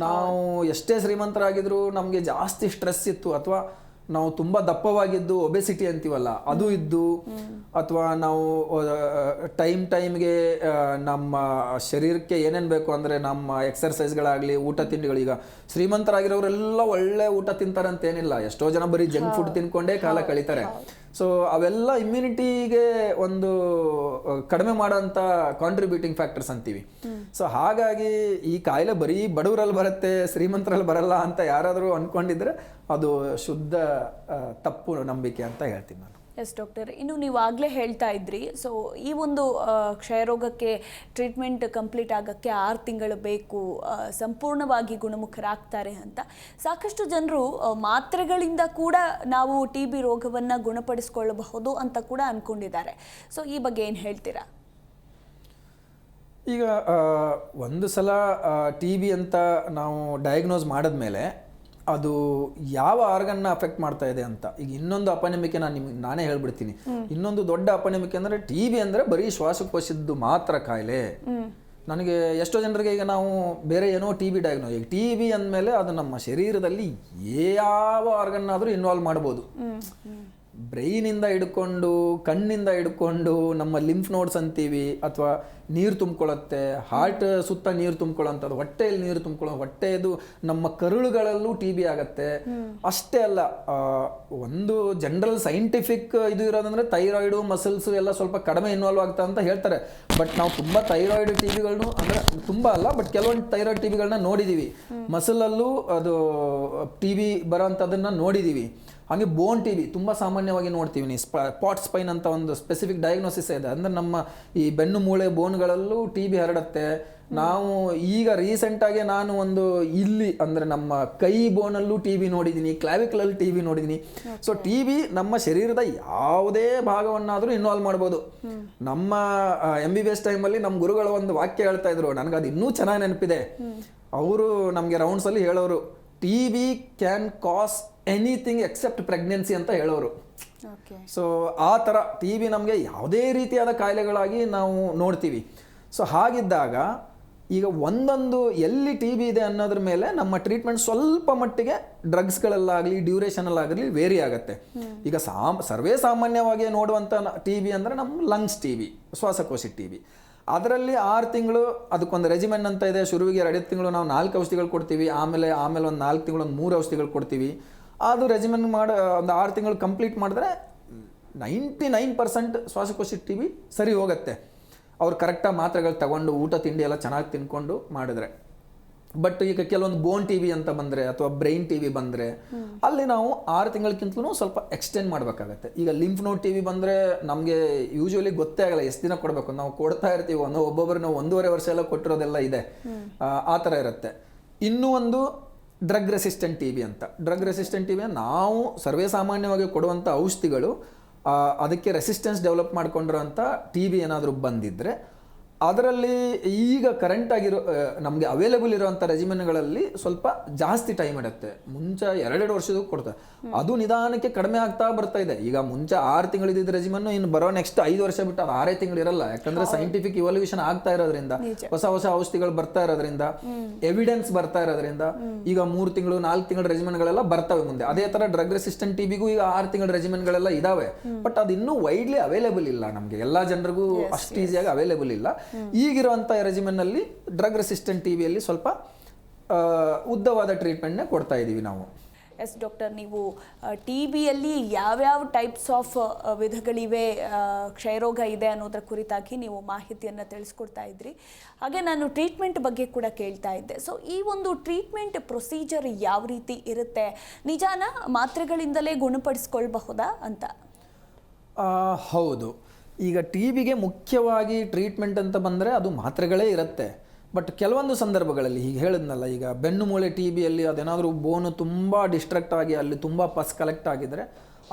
Speaker 2: ನಾವು ಎಷ್ಟೇ ಶ್ರೀಮಂತರಾಗಿದ್ರು ನಮಗೆ ಜಾಸ್ತಿ ಸ್ಟ್ರೆಸ್ ಇತ್ತು, ಅಥವಾ ನಾವು ತುಂಬ ದಪ್ಪವಾಗಿದ್ದು ಒಬೆಸಿಟಿ ಅಂತೀವಲ್ಲ ಅದು ಇದ್ದು, ಅಥವಾ ನಾವು ಟೈಮ್ಗೆ ನಮ್ಮ ಶರೀರಕ್ಕೆ ಏನೇನು ಬೇಕು ಅಂದರೆ ನಮ್ಮ ಎಕ್ಸರ್ಸೈಸ್ಗಳಾಗಲಿ ಊಟ ತಿಂಡಿಗಳು. ಈಗ ಶ್ರೀಮಂತರಾಗಿರೋರೆಲ್ಲ ಒಳ್ಳೆ ಊಟ ತಿಂತಾರೆ ಅಂತ ಏನಿಲ್ಲ, ಎಷ್ಟೋ ಜನ ಬರೀ ಜಂಕ್ ಫುಡ್ ತಿನ್ಕೊಂಡೇ ಕಾಲ ಕಳೀತಾರೆ. ಸೊ ಅವೆಲ್ಲ ಇಮ್ಯುನಿಟಿಗೆ ಒಂದು ಕಡಿಮೆ ಮಾಡೋಂಥ ಕಾಂಟ್ರಿಬ್ಯೂಟಿಂಗ್ ಫ್ಯಾಕ್ಟರ್ಸ್ ಅಂತೀವಿ. ಸೊ ಹಾಗಾಗಿ ಈ ಕಾಯಿಲೆ ಬರೀ ಬಡವರಲ್ಲಿ ಬರುತ್ತೆ, ಶ್ರೀಮಂತರಲ್ಲಿ ಬರಲ್ಲ ಅಂತ ಯಾರಾದರೂ ಅಂದ್ಕೊಂಡಿದ್ರೆ ಅದು ಶುದ್ಧ ತಪ್ಪು ನಂಬಿಕೆ ಅಂತ ಹೇಳ್ತೀನಿ ನಾನು.
Speaker 1: ಎಸ್ ಡಾಕ್ಟರ್, ಇನ್ನು ನೀವು ಆಗಲೇ ಹೇಳ್ತಾ ಇದ್ರಿ, ಸೊ ಈ ಒಂದು ಕ್ಷಯರೋಗಕ್ಕೆ ಟ್ರೀಟ್ಮೆಂಟ್ ಕಂಪ್ಲೀಟ್ ಆಗೋಕ್ಕೆ 6 ತಿಂಗಳು ಬೇಕು, ಸಂಪೂರ್ಣವಾಗಿ ಗುಣಮುಖರಾಗ್ತಾರೆ ಅಂತ. ಸಾಕಷ್ಟು ಜನರು ಮಾತ್ರೆಗಳಿಂದ ಕೂಡ ನಾವು TB ರೋಗವನ್ನು ಗುಣಪಡಿಸ್ಕೊಳ್ಳಬಹುದು ಅಂತ ಕೂಡ ಅಂದ್ಕೊಂಡಿದ್ದಾರೆ. ಸೊ ಈ ಬಗ್ಗೆ ಏನು ಹೇಳ್ತೀರಾ?
Speaker 2: ಈಗ ಒಂದು ಸಲ TB ಅಂತ ನಾವು ಡಯಾಗ್ನೋಸ್ ಮಾಡಿದ್ಮೇಲೆ ಅದು ಯಾವ ಆರ್ಗನ್ನ ಅಫೆಕ್ಟ್ ಮಾಡ್ತಾ ಇದೆ ಅಂತ. ಈಗ ಇನ್ನೊಂದು ಅಪನಂಬಿಕೆ ನಾನೇ ಹೇಳ್ಬಿಡ್ತೀನಿ. ಇನ್ನೊಂದು ದೊಡ್ಡ ಅಪನಂಬಿಕೆ ಅಂದರೆ TB ಅಂದರೆ ಬರೀ ಶ್ವಾಸಕೋಶದ್ದು ಮಾತ್ರ ಕಾಯಿಲೆ. ನನಗೆ ಎಷ್ಟೋ ಜನರಿಗೆ ಈಗ ನಾವು ಬೇರೆ ಏನೋ TB ಡಯಾಗ್ನೋಸ್, ಈಗ TB ಅಂದಮೇಲೆ ಅದು ನಮ್ಮ ಶರೀರದಲ್ಲಿ ಯಾವ ಆರ್ಗನ್ನಾದರೂ ಇನ್ವಾಲ್ವ್ ಮಾಡ್ಬೋದು. ಬ್ರೈನಿಂದ ಹಿಡ್ಕೊಂಡು, ಕಣ್ಣಿಂದ ಹಿಡ್ಕೊಂಡು, ನಮ್ಮ ಲಿಂಫ್ ನೋಡ್ಸ್ ಅಂತೀವಿ, ಅಥವಾ ನೀರು ತುಂಬ್ಕೊಳ್ಳುತ್ತೆ, ಹಾರ್ಟ್ ಸುತ್ತ ನೀರು ತುಂಬ್ಕೊಳ್ಳೋಂಥದ್ದು, ಹೊಟ್ಟೆಯಲ್ಲಿ ನೀರು ತುಂಬ್ಕೊಳ್ಳೋ, ಹೊಟ್ಟೆದು ನಮ್ಮ ಕರುಳುಗಳಲ್ಲೂ TB ಆಗತ್ತೆ. ಅಷ್ಟೇ ಅಲ್ಲ, ಒಂದು ಜನರಲ್ ಸೈಂಟಿಫಿಕ್ ಇದು ಇರೋದಂದ್ರೆ ಥೈರಾಯ್ಡು, ಮಸಲ್ಸ್ ಎಲ್ಲ ಸ್ವಲ್ಪ ಕಡಿಮೆ ಇನ್ವಾಲ್ವ್ ಆಗ್ತಾ ಅಂತ ಹೇಳ್ತಾರೆ. ಬಟ್ ನಾವು ತುಂಬ ಥೈರಾಯ್ಡ್ TBಗಳನ್ನೂ, ಅಂದರೆ ತುಂಬ ಅಲ್ಲ ಬಟ್ ಕೆಲವೊಂದು ಥೈರಾಯ್ಡ್ TBಗಳನ್ನ ನೋಡಿದ್ದೀವಿ. ಮಸಲಲ್ಲೂ ಅದು TB ಬರೋಂಥದ್ದನ್ನು ನೋಡಿದ್ದೀವಿ. ಹಾಗೆ ಬೋನ್ TB ತುಂಬ ಸಾಮಾನ್ಯವಾಗಿ ನೋಡ್ತೀವಿ. ನೀವು ಪಾಟ್ ಸ್ಪೈನ್ ಅಂತ ಒಂದು ಸ್ಪೆಸಿಫಿಕ್ ಡಯಾಗ್ನೋಸಿಸ್ ಇದೆ. ಅಂದರೆ ನಮ್ಮ ಈ ಬೆನ್ನು ಮೂಳೆ ಬೋನ್ಗಳಲ್ಲೂ TB ಹರಡುತ್ತೆ. ನಾವು ಈಗ ರೀಸೆಂಟಾಗಿ ನಾನು ಒಂದು ಇಲ್ಲಿ ಅಂದರೆ ನಮ್ಮ ಕೈ ಬೋನಲ್ಲೂ TB ನೋಡಿದ್ದೀನಿ, ಕ್ಲಾವಿಕಲಲ್ಲಿ TB ನೋಡಿದ್ದೀನಿ. ಸೊ TB ನಮ್ಮ ಶರೀರದ ಯಾವುದೇ ಭಾಗವನ್ನಾದರೂ ಇನ್ವಾಲ್ವ್ ಮಾಡ್ಬೋದು. ನಮ್ಮ MBBS ಟೈಮಲ್ಲಿ ನಮ್ಮ ಗುರುಗಳ ಒಂದು ವಾಕ್ಯ ಹೇಳ್ತಾ ಇದ್ರು, ನನಗೆ ಅದು ಇನ್ನೂ ಚೆನ್ನಾಗಿ ನೆನಪಿದೆ. ಅವರು ನಮಗೆ ರೌಂಡ್ಸಲ್ಲಿ ಹೇಳೋರು, TB can cause anything except pregnancy ಅಂತ ಹೇಳೋರು. ಸೊ ಆ ಥರ TB ನಮಗೆ ಯಾವುದೇ ರೀತಿಯಾದ ಕಾಯಿಲೆಗಳಾಗಿ ನಾವು ನೋಡ್ತೀವಿ. ಸೊ ಹಾಗಿದ್ದಾಗ ಈಗ ಒಂದೊಂದು ಎಲ್ಲಿ TB ಇದೆ ಅನ್ನೋದ್ರ ಮೇಲೆ ನಮ್ಮ ಟ್ರೀಟ್ಮೆಂಟ್ ಸ್ವಲ್ಪ ಮಟ್ಟಿಗೆ ಡ್ರಗ್ಸ್ಗಳಲ್ಲಾಗಲಿ ಡ್ಯೂರೇಷನಲ್ಲಾಗಲಿ ವೇರಿ ಆಗುತ್ತೆ. ಈಗ ಸರ್ವೇ ಸಾಮಾನ್ಯವಾಗಿ ನೋಡುವಂಥ TB ಅಂದರೆ ನಮ್ಮ ಲಂಗ್ಸ್ TB, ಶ್ವಾಸಕೋಶ TB. ಅದರಲ್ಲಿ 6 ತಿಂಗಳು ಅದಕ್ಕೊಂದು ರೆಜಿಮೆಂಟ್ ಅಂತ ಇದೆ. ಶುರುವಿಗೆ 2 ತಿಂಗಳು ನಾವು 4 ಔಷಧಿಗಳು ಕೊಡ್ತೀವಿ, ಆಮೇಲೆ ಒಂದು 4 ತಿಂಗಳು ಒಂದು 3 ಔಷಧಿಗಳು ಕೊಡ್ತೀವಿ. ಅದು ರೆಜಿಮೆಂಟ್ ಮಾಡಿ ಒಂದು 6 ತಿಂಗಳು ಕಂಪ್ಲೀಟ್ ಮಾಡಿದ್ರೆ 99% ಶ್ವಾಸಕೋಶ TB ಸರಿ ಹೋಗುತ್ತೆ, ಅವ್ರು ಕರೆಕ್ಟಾಗಿ ಮಾತ್ರೆಗಳು ತಗೊಂಡು ಊಟ ತಿಂಡಿ ಎಲ್ಲ ಚೆನ್ನಾಗಿ ತಿನ್ಕೊಂಡು ಮಾಡಿದ್ರೆ. ಬಟ್ ಈಗ ಕೆಲವೊಂದು ಬೋನ್ TB ಅಂತ ಬಂದರೆ ಅಥವಾ ಬ್ರೈನ್ TB ಬಂದರೆ ಅಲ್ಲಿ ನಾವು 6 ತಿಂಗಳಕ್ಕಿಂತಲೂ ಸ್ವಲ್ಪ ಎಕ್ಸ್ಟೆಂಡ್ ಮಾಡಬೇಕಾಗತ್ತೆ. ಈಗ ಲಿಂಫ್ ನೋಡ್ TB ಬಂದರೆ ನಮಗೆ ಯೂಶುವಲಿ ಗೊತ್ತೇ ಆಗಲ್ಲ ಎಷ್ಟು ದಿನ ಕೊಡಬೇಕು. ನಾವು ಕೊಡ್ತಾ ಇರ್ತೀವಿ, ಒಬ್ಬೊಬ್ಬರು ನಾವು 1.5 ವರ್ಷ ಎಲ್ಲ ಕೊಟ್ಟಿರೋದೆಲ್ಲ ಇದೆ, ಆ ಥರ ಇರುತ್ತೆ. ಇನ್ನೂ ಒಂದು ಡ್ರಗ್ ರೆಸಿಸ್ಟೆಂಟ್ TB ಅಂತ. ಡ್ರಗ್ ರೆಸಿಸ್ಟೆಂಟ್ TB ನಾವು ಸರ್ವೇ ಸಾಮಾನ್ಯವಾಗಿ ಕೊಡುವಂಥ ಔಷಧಿಗಳು ಅದಕ್ಕೆ ರೆಸಿಸ್ಟೆನ್ಸ್ ಡೆವಲಪ್ ಮಾಡ್ಕೊಂಡಿರೋಂಥ TB ಏನಾದರೂ ಬಂದಿದ್ದರೆ ಅದರಲ್ಲಿ ಈಗ ಕರೆಂಟಾಗಿರೋ ನಮಗೆ ಅವೈಲೇಬಲ್ ಇರೋವಂಥ ರೆಜಿಮೆನ್ಗಳಲ್ಲಿ ಸ್ವಲ್ಪ ಜಾಸ್ತಿ ಟೈಮ್ ಇಡುತ್ತೆ. ಮುಂಚೆ 2 ವರ್ಷದೂ ಕೊಡ್ತಾರೆ, ಅದು ನಿಧಾನಕ್ಕೆ ಕಡಿಮೆ ಆಗ್ತಾ ಬರ್ತಾ ಇದೆ. ಈಗ ಮುಂಚೆ 6 ತಿಂಗಳಿದ್ದ ರೆಜಿಮೆನ್ನು ಇನ್ನು ಬರೋ ನೆಕ್ಸ್ಟ್ 5 ವರ್ಷ ಬಿಟ್ಟು ಅದು 6 ತಿಂಗಳು ಇರಲ್ಲ. ಯಾಕಂದ್ರೆ ಸೈಂಟಿಫಿಕ್ ಇವಾಲ್ಯೂಷನ್ ಆಗ್ತಾ ಇರೋದ್ರಿಂದ, ಹೊಸ ಔಷಧಿಗಳು ಬರ್ತಾ ಇರೋದ್ರಿಂದ, ಎವಿಡೆನ್ಸ್ ಬರ್ತಾ ಇರೋದ್ರಿಂದ ಈಗ 3 ತಿಂಗಳು 4 ತಿಂಗಳ ರೆಜಿಮೆನ್ಗಳೆಲ್ಲ ಬರ್ತವೆ ಮುಂದೆ. ಅದೇ ತರ ಡ್ರಗ್ ರೆಸಿಸ್ಟೆಂಟ್ TBಗೂ ಈಗ 6 ತಿಂಗಳ ರೆಜಿಮೆನ್ಗಳೆಲ್ಲ ಇದಾವೆ. ಬಟ್ ಅದು ಇನ್ನೂ ವೈಡ್ಲಿ ಅವೈಲೇಬಲ್ ಇಲ್ಲ, ನಮಗೆ ಎಲ್ಲಾ ಜನರಿಗೂ ಅಷ್ಟು ಈಸಿಯಾಗಿ ಅವೈಲೇಬಲ್ ಇಲ್ಲ. ಈಗಿರುವಂಥ ರೆಜಿಮೆನ್ನಲ್ಲಿ ಡ್ರಗ್ ರೆಸಿಸ್ಟೆಂಟ್ TBಯಲ್ಲಿ ಸ್ವಲ್ಪ ಉದ್ದವಾದ ಟ್ರೀಟ್ಮೆಂಟ್ನೇ ಕೊಡ್ತಾ ಇದ್ದೀವಿ ನಾವು.
Speaker 1: ಎಸ್ ಡಾಕ್ಟರ್, ನೀವು TBಯಲ್ಲಿ ಯಾವ್ಯಾವ ಟೈಪ್ಸ್ ಆಫ್ ವಿಧಗಳಿವೆ, ಕ್ಷಯರೋಗ ಇದೆ ಅನ್ನೋದ್ರ ಕುರಿತಾಗಿ ನೀವು ಮಾಹಿತಿಯನ್ನು ತಿಳಿಸ್ಕೊಡ್ತಾ ಇದ್ರಿ. ಹಾಗೆ ನಾನು ಟ್ರೀಟ್ಮೆಂಟ್ ಬಗ್ಗೆ ಕೂಡ ಕೇಳ್ತಾ ಇದ್ದೆ. ಸೊ ಈ ಒಂದು ಟ್ರೀಟ್ಮೆಂಟ್ ಪ್ರೊಸೀಜರ್ ಯಾವ ರೀತಿ ಇರುತ್ತೆ? ನಿಜಾನ ಮಾತ್ರೆಗಳಿಂದಲೇ ಗುಣಪಡಿಸ್ಕೊಳ್ಬಹುದಾ ಅಂತ?
Speaker 2: ಹೌದು. ಈಗ TBಗೆ ಮುಖ್ಯವಾಗಿ ಟ್ರೀಟ್ಮೆಂಟ್ ಅಂತ ಬಂದರೆ ಅದು ಮಾತ್ರೆಗಳೇ ಇರುತ್ತೆ. ಬಟ್ ಕೆಲವೊಂದು ಸಂದರ್ಭಗಳಲ್ಲಿ ಈಗ ಹೇಳಿದ್ನಲ್ಲ, ಈಗ ಬೆನ್ನು ಮೂಳೆ TBಯಲ್ಲಿ ಅದೇನಾದರೂ ಬೋನು ತುಂಬ ಡಿಸ್ಟ್ರಾಕ್ಟ್ ಆಗಿ ಅಲ್ಲಿ ತುಂಬ ಪಸ್ ಕಲೆಕ್ಟ್ ಆಗಿದ್ರೆ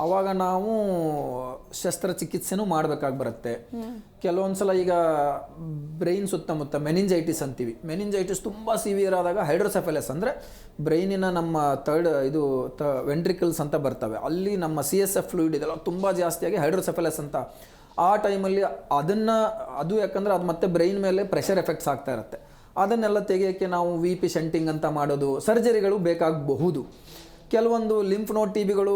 Speaker 2: ಆವಾಗ ನಾವು ಶಸ್ತ್ರಚಿಕಿತ್ಸೆನೂ ಮಾಡಬೇಕಾಗಿ ಬರುತ್ತೆ. ಕೆಲವೊಂದು ಸಲ ಈಗ ಬ್ರೈನ್ ಸುತ್ತಮುತ್ತ ಮೆನಿಂಜೈಟಿಸ್ ಅಂತೀವಿ. ಮೆನಿಂಜೈಟಿಸ್ ತುಂಬ ಸಿವಿಯರ್ ಆದಾಗ ಹೈಡ್ರೋಸೆಫೆಲಸ್ ಅಂದರೆ ಬ್ರೈನಿನ ನಮ್ಮ ವೆಂಟ್ರಿಕಲ್ಸ್ ಅಂತ ಬರ್ತವೆ, ಅಲ್ಲಿ ನಮ್ಮ CSF ಫ್ಲೂಯಿಡ್ ಇದೆಲ್ಲ ತುಂಬ ಜಾಸ್ತಿಯಾಗಿ ಹೈಡ್ರೋಸೆಫೆಲಸ್ ಅಂತ. ಆ ಟೈಮಲ್ಲಿ ಅದು ಯಾಕಂದರೆ ಅದು ಮತ್ತೆ ಬ್ರೈನ್ ಮೇಲೆ ಪ್ರೆಷರ್ ಎಫೆಕ್ಟ್ಸ್ ಆಗ್ತಾ ಇರುತ್ತೆ. ಅದನ್ನೆಲ್ಲ ತೆಗೆಯೋಕ್ಕೆ ನಾವು VP ಶಂಟಿಂಗ್ ಅಂತ ಮಾಡೋದು, ಸರ್ಜರಿಗಳು ಬೇಕಾಗಬಹುದು. ಕೆಲವೊಂದು ಲಿಂಫ್ ನೋಡ್ TBಗಳು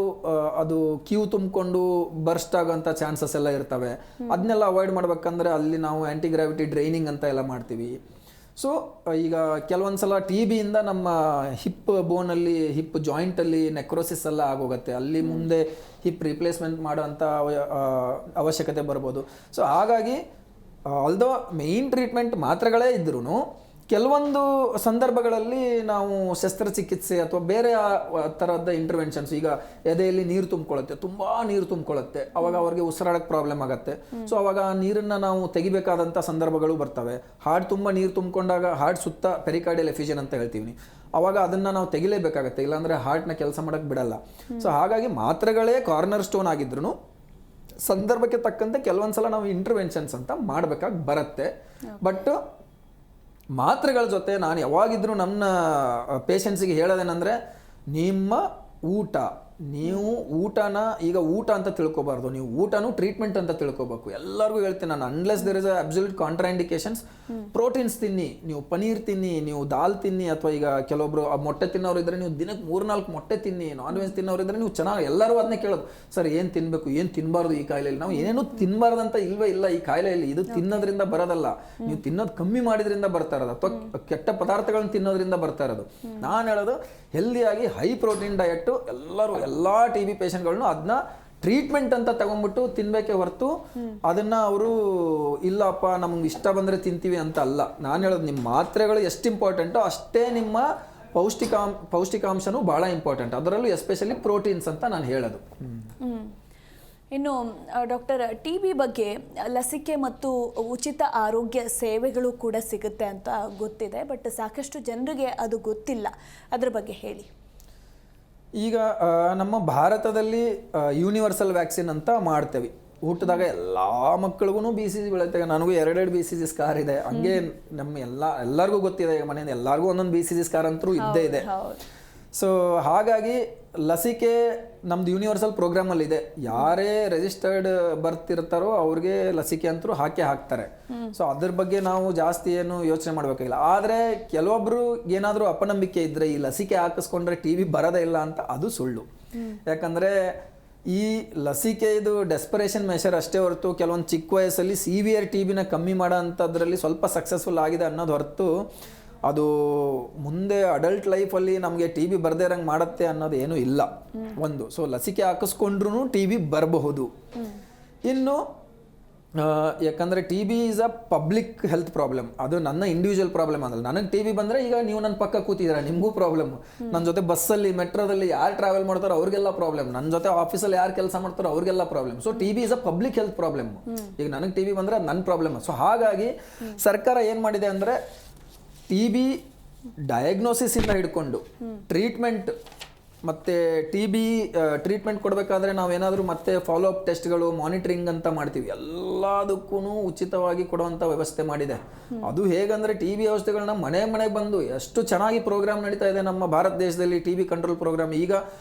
Speaker 2: ಅದು ಕ್ಯೂ ತುಂಬಿಕೊಂಡು ಬರ್ಸ್ಟ್ ಆಗೋಂಥ ಚಾನ್ಸಸ್ ಎಲ್ಲ ಇರ್ತವೆ. ಅದನ್ನೆಲ್ಲ ಅವಾಯ್ಡ್ ಮಾಡ್ಬೇಕಂದ್ರೆ ಅಲ್ಲಿ ನಾವು ಆ್ಯಂಟಿ ಗ್ರಾವಿಟಿ ಡ್ರೈನಿಂಗ್ ಅಂತ ಎಲ್ಲ ಮಾಡ್ತೀವಿ. ಸೊ ಈಗ ಕೆಲವೊಂದು ಸಲ ಟಿ ಬಿಯಿಂದ ನಮ್ಮ ಹಿಪ್ ಬೋನಲ್ಲಿ ಹಿಪ್ ಜಾಯಿಂಟಲ್ಲಿ ನೆಕ್ರೋಸಿಸ್ ಎಲ್ಲ ಆಗೋಗುತ್ತೆ, ಅಲ್ಲಿ ಮುಂದೆ ಹಿಪ್ ರಿಪ್ಲೇಸ್ಮೆಂಟ್ ಮಾಡೋಂಥ ಅವಶ್ಯಕತೆ ಬರ್ಬೋದು. ಸೊ ಹಾಗಾಗಿ ಆಲ್ದೋ ಮೇಯ್ನ್ ಟ್ರೀಟ್ಮೆಂಟ್ ಮಾತ್ರೆಗಳೇ ಇದ್ರೂ ಕೆಲವೊಂದು ಸಂದರ್ಭಗಳಲ್ಲಿ ನಾವು ಶಸ್ತ್ರಚಿಕಿತ್ಸೆ ಅಥವಾ ಬೇರೆ ಥರದ ಇಂಟರ್ವೆನ್ಷನ್ಸ್, ಈಗ ಎದೆಯಲ್ಲಿ ನೀರು ತುಂಬಿಕೊಳ್ಳುತ್ತೆ, ತುಂಬ ನೀರು ತುಂಬಿಕೊಳ್ಳುತ್ತೆ, ಅವಾಗ ಅವ್ರಿಗೆ ಉಸಿರಾಡಕ್ಕೆ ಪ್ರಾಬ್ಲಮ್ ಆಗುತ್ತೆ. ಸೊ ಅವಾಗ ಆ ನೀರನ್ನು ನಾವು ತೆಗಿಬೇಕಾದಂಥ ಸಂದರ್ಭಗಳು ಬರ್ತವೆ. ಹಾರ್ಟ್ ತುಂಬ ನೀರು ತುಂಬಿಕೊಂಡಾಗ ಹಾರ್ಟ್ ಸುತ್ತ ಪೆರಿಕಾರ್ಡಿಯಲ್ ಎಫಿಷನ್ ಅಂತ ಹೇಳ್ತೀವಿ, ಅವಾಗ ಅದನ್ನು ನಾವು ತೆಗಿಲೇಬೇಕಾಗತ್ತೆ, ಇಲ್ಲಾಂದರೆ ಹಾರ್ಟ್ನ ಕೆಲಸ ಮಾಡೋಕ್ಕೆ ಬಿಡಲ್ಲ. ಸೊ ಹಾಗಾಗಿ ಮಾತ್ರೆಗಳೇ ಕಾರ್ನರ್ ಸ್ಟೋನ್ ಆಗಿದ್ರು ಸಂದರ್ಭಕ್ಕೆ ತಕ್ಕಂತೆ ಕೆಲವೊಂದು ಸಲ ನಾವು ಇಂಟರ್ವೆನ್ಷನ್ಸ್ ಅಂತ ಮಾಡಬೇಕಾಗಿ ಬರುತ್ತೆ. ಬಟ್ ಮಾತ್ರೆಗಳ ಜೊತೆ ನಾನು ಯಾವಾಗಿದ್ರೂ ನನ್ನ ಪೇಷಂಟ್ಸಿಗೆ ಹೇಳೋದೇನೆಂದರೆ, ನಿಮ್ಮ ಊಟ, ನೀವು ಊಟನ ಈಗ ಊಟ ಅಂತ ತಿಳ್ಕೊಬಾರ್ದು, ನೀವು ಊಟನೂ ಟ್ರೀಟ್ಮೆಂಟ್ ಅಂತ ತಿಳ್ಕೊಬೇಕು. ಎಲ್ಲರಿಗೂ ಹೇಳ್ತೀನಿ ನಾನು, unless there is absolute contraindications, proteins ತಿನ್ನಿ, ನೀವು ಪನೀರ್ ತಿನ್ನಿ, ನೀವು ದಾಲ್ ತಿನ್ನಿ, ಅಥವಾ ಈಗ ಕೆಲವೊಬ್ರು ಮೊಟ್ಟೆ ತಿನ್ನೋರು ಇದ್ದರೆ ನೀವು ದಿನಕ್ಕೆ 3-4 ಮೊಟ್ಟೆ ತಿನ್ನಿ, ನಾನ್ ವೆಜ್ ತಿನ್ನೋರು ಇದ್ದರೆ ನೀವು ಚೆನ್ನಾಗಿ, ಎಲ್ಲರೂ ಅದನ್ನೇ ಕೇಳೋದು, ಸರ್ ಏನು ತಿನ್ನಬೇಕು, ಏನು ತಿನ್ನಬಾರ್ದು ಈ ಕಾಯಿಲೆಯಲ್ಲಿ. ನಾವು ಏನೇನು ತಿನ್ನಬಾರ್ದಂತ ಇಲ್ವೇ ಇಲ್ಲ ಈ ಕಾಯಿಲೆಯಲ್ಲಿ. ಇದು ತಿನ್ನೋದ್ರಿಂದ ಬರೋದಲ್ಲ, ನೀವು ತಿನ್ನೋದು ಕಮ್ಮಿ ಮಾಡಿದ್ರಿಂದ ಬರ್ತಾ ಇರೋದು, ಅಥವಾ ಕೆಟ್ಟ ಪದಾರ್ಥಗಳನ್ನ ತಿನ್ನೋದ್ರಿಂದ ಬರ್ತಾ ಇರೋದು. ನಾನು ಹೇಳೋದು ಹೆಲ್ದಿಯಾಗಿ ಹೈ ಪ್ರೋಟೀನ್ ಡಯಟ್ಟು ಎಲ್ಲ ಟಿ ಬಿ ಪೇಷಂಟ್ಗಳನ್ನು ಅದನ್ನ ಟ್ರೀಟ್ಮೆಂಟ್ ಅಂತ ತಗೊಂಡ್ಬಿಟ್ಟು ತಿನ್ಬೇಕೆ ಹೊರತು ಅದನ್ನ ಅವರು ಇಲ್ಲಪ್ಪ ನಮ್ಗೆ ಇಷ್ಟ ಬಂದರೆ ತಿಂತೀವಿ ಅಂತ ಅಲ್ಲ. ನಾನು ಹೇಳೋದು, ನಿಮ್ಮ ಮಾತ್ರೆಗಳು ಎಷ್ಟು ಇಂಪಾರ್ಟೆಂಟೋ ಅಷ್ಟೇ ನಿಮ್ಮ ಪೌಷ್ಟಿಕಾಂಶನೂ ಭಾಳ ಇಂಪಾರ್ಟೆಂಟ್, ಅದರಲ್ಲೂ ಎಸ್ಪೆಷಲಿ ಪ್ರೋಟೀನ್ಸ್ ಅಂತ ನಾನು ಹೇಳೋದು.
Speaker 1: ಇನ್ನು ಡಾಕ್ಟರ್, ಟಿ ಬಿ ಬಗ್ಗೆ ಲಸಿಕೆ ಮತ್ತು ಉಚಿತ ಆರೋಗ್ಯ ಸೇವೆಗಳು ಕೂಡ ಸಿಗುತ್ತೆ ಅಂತ ಗೊತ್ತಿದೆ, ಬಟ್ ಸಾಕಷ್ಟು ಜನರಿಗೆ ಅದು ಗೊತ್ತಿಲ್ಲ, ಅದ್ರ ಬಗ್ಗೆ ಹೇಳಿ.
Speaker 2: ಈಗ ನಮ್ಮ ಭಾರತದಲ್ಲಿ ಯೂನಿವರ್ಸಲ್ ವ್ಯಾಕ್ಸಿನ್ ಅಂತ ಮಾಡ್ತೇವೆ. ಹುಟ್ಟಿದಾಗ ಎಲ್ಲ ಮಕ್ಕಳಿಗೂ BCG ಬೀಳುತ್ತೆ. ನನಗೂ 2 BCG ಸ್ಕಾರ್ ಇದೆ, ಹಂಗೆ ನಮ್ಮ ಎಲ್ಲರಿಗೂ ಗೊತ್ತಿದೆ, ಮನೆಯಿಂದ ಎಲ್ಲರಿಗೂ ಒಂದೊಂದು BCG ಸ್ಕಾರ್ ಅಂತೂ ಇದ್ದೇ ಇದೆ. ಸೊ ಹಾಗಾಗಿ ಲಸಿಕೆ ನಮ್ದು ಯೂನಿವರ್ಸಲ್ ಪ್ರೋಗ್ರಾಮಲ್ಲಿದೆ, ಯಾರೇ ರಿಜಿಸ್ಟರ್ಡ್ ಬರ್ತಿರ್ತಾರೋ ಅವ್ರಿಗೆ ಲಸಿಕೆ ಅಂತೂ ಹಾಕ್ತಾರೆ. ಸೊ ಅದ್ರ ಬಗ್ಗೆ ನಾವು ಜಾಸ್ತಿ ಏನು ಯೋಚನೆ ಮಾಡಬೇಕಾಗಿಲ್ಲ. ಆದರೆ ಕೆಲವೊಬ್ರು ಏನಾದರೂ ಅಪನಂಬಿಕೆ ಇದ್ದರೆ ಈ ಲಸಿಕೆ ಹಾಕಿಸ್ಕೊಂಡ್ರೆ ಟಿ ಬಿ ಬರೋದೇ ಇಲ್ಲ ಅಂತ, ಅದು ಸುಳ್ಳು. ಯಾಕಂದರೆ ಈ ಲಸಿಕೆ ಇದು ಡೆಸ್ಪರೇಷನ್ ಮೆಷರ್ ಅಷ್ಟೇ ಹೊರತು ಕೆಲವೊಂದು ಚಿಕ್ಕ ವಯಸ್ಸಲ್ಲಿ ಸಿವಿಯರ್ ಟಿ ಬಿನ ಕಮ್ಮಿ ಮಾಡೋ ಅಂಥದ್ರಲ್ಲಿ ಸ್ವಲ್ಪ ಸಕ್ಸಸ್ಫುಲ್ ಆಗಿದೆ ಅನ್ನೋದು ಹೊರತು ಅದು ಮುಂದೆ ಅಡಲ್ಟ್ ಲೈಫಲ್ಲಿ ನಮಗೆ ಟಿ ಬಿ ಬರದೇ ಇರಂಗೆ ಮಾಡುತ್ತೆ ಅನ್ನೋದು ಏನೂ ಇಲ್ಲ ಒಂದು. ಸೊ ಲಸಿಕೆ ಹಾಕಿಸ್ಕೊಂಡ್ರೂ ಟಿ ಬಿ ಬರಬಹುದು. ಇನ್ನು ಯಾಕಂದರೆ T B is a public health problem, ಅದು ನನ್ನ ಇಂಡಿವಿಜುವಲ್ ಪ್ರಾಬ್ಲಮ್ ಅದಲ್ಲ. ನನಗೆ ಟಿ ಬಿ ಬಂದರೆ ಈಗ ನೀವು ನನ್ನ ಪಕ್ಕ ಕೂತಿದ್ದೀರಾ, ನಿಮಗೂ ಪ್ರಾಬ್ಲಮ್. ನನ್ನ ಜೊತೆ ಬಸ್ಸಲ್ಲಿ ಮೆಟ್ರೋದಲ್ಲಿ ಯಾರು ಟ್ರಾವೆಲ್ ಮಾಡ್ತಾರೋ ಅವ್ರಿಗೆಲ್ಲ ಪ್ರಾಬ್ಲಮ್, ನನ್ನ ಜೊತೆ ಆಫೀಸಲ್ಲಿ ಯಾರು ಕೆಲಸ ಮಾಡ್ತಾರೋ ಅವ್ರಿಗೆಲ್ಲ problem. So T B is a public health problem. ಈಗ ನನಗೆ ಟಿ ಬಿ ಬಂದರೆ ನನ್ನ ಪ್ರಾಬ್ಲಮ್. ಸೊ ಹಾಗಾಗಿ ಸರ್ಕಾರ ಏನು ಮಾಡಿದೆ ಅಂದರೆ, ಟಿ ಬಿ ಡಯಾಗ್ನೋಸಿಸಿಂದ ಹಿಡ್ಕೊಂಡು ಟ್ರೀಟ್ಮೆಂಟ್, ಮತ್ತು ಟಿ ಬಿ ಟ್ರೀಟ್ಮೆಂಟ್ ಕೊಡಬೇಕಾದ್ರೆ ನಾವೇನಾದರೂ ಮತ್ತೆ ಫಾಲೋ ಅಪ್ ಟೆಸ್ಟ್ಗಳು, ಮಾನಿಟರಿಂಗ್ ಅಂತ ಮಾಡ್ತೀವಿ, ಎಲ್ಲದಕ್ಕೂ ಉಚಿತವಾಗಿ ಕೊಡುವಂಥ ವ್ಯವಸ್ಥೆ ಮಾಡಿದೆ. ಅದು ಹೇಗಂದರೆ ಟಿ ಬಿ ಔಷಧಿಗಳನ್ನ ಮನೆಗೆ ಬಂದು ಎಷ್ಟು ಚೆನ್ನಾಗಿ ಪ್ರೋಗ್ರಾಮ್ ನಡೀತಾ ಇದೆ ನಮ್ಮ ಭಾರತ ದೇಶದಲ್ಲಿ, ಟಿ ಬಿ ಕಂಟ್ರೋಲ್ ಪ್ರೋಗ್ರಾಮ್. ಈಗ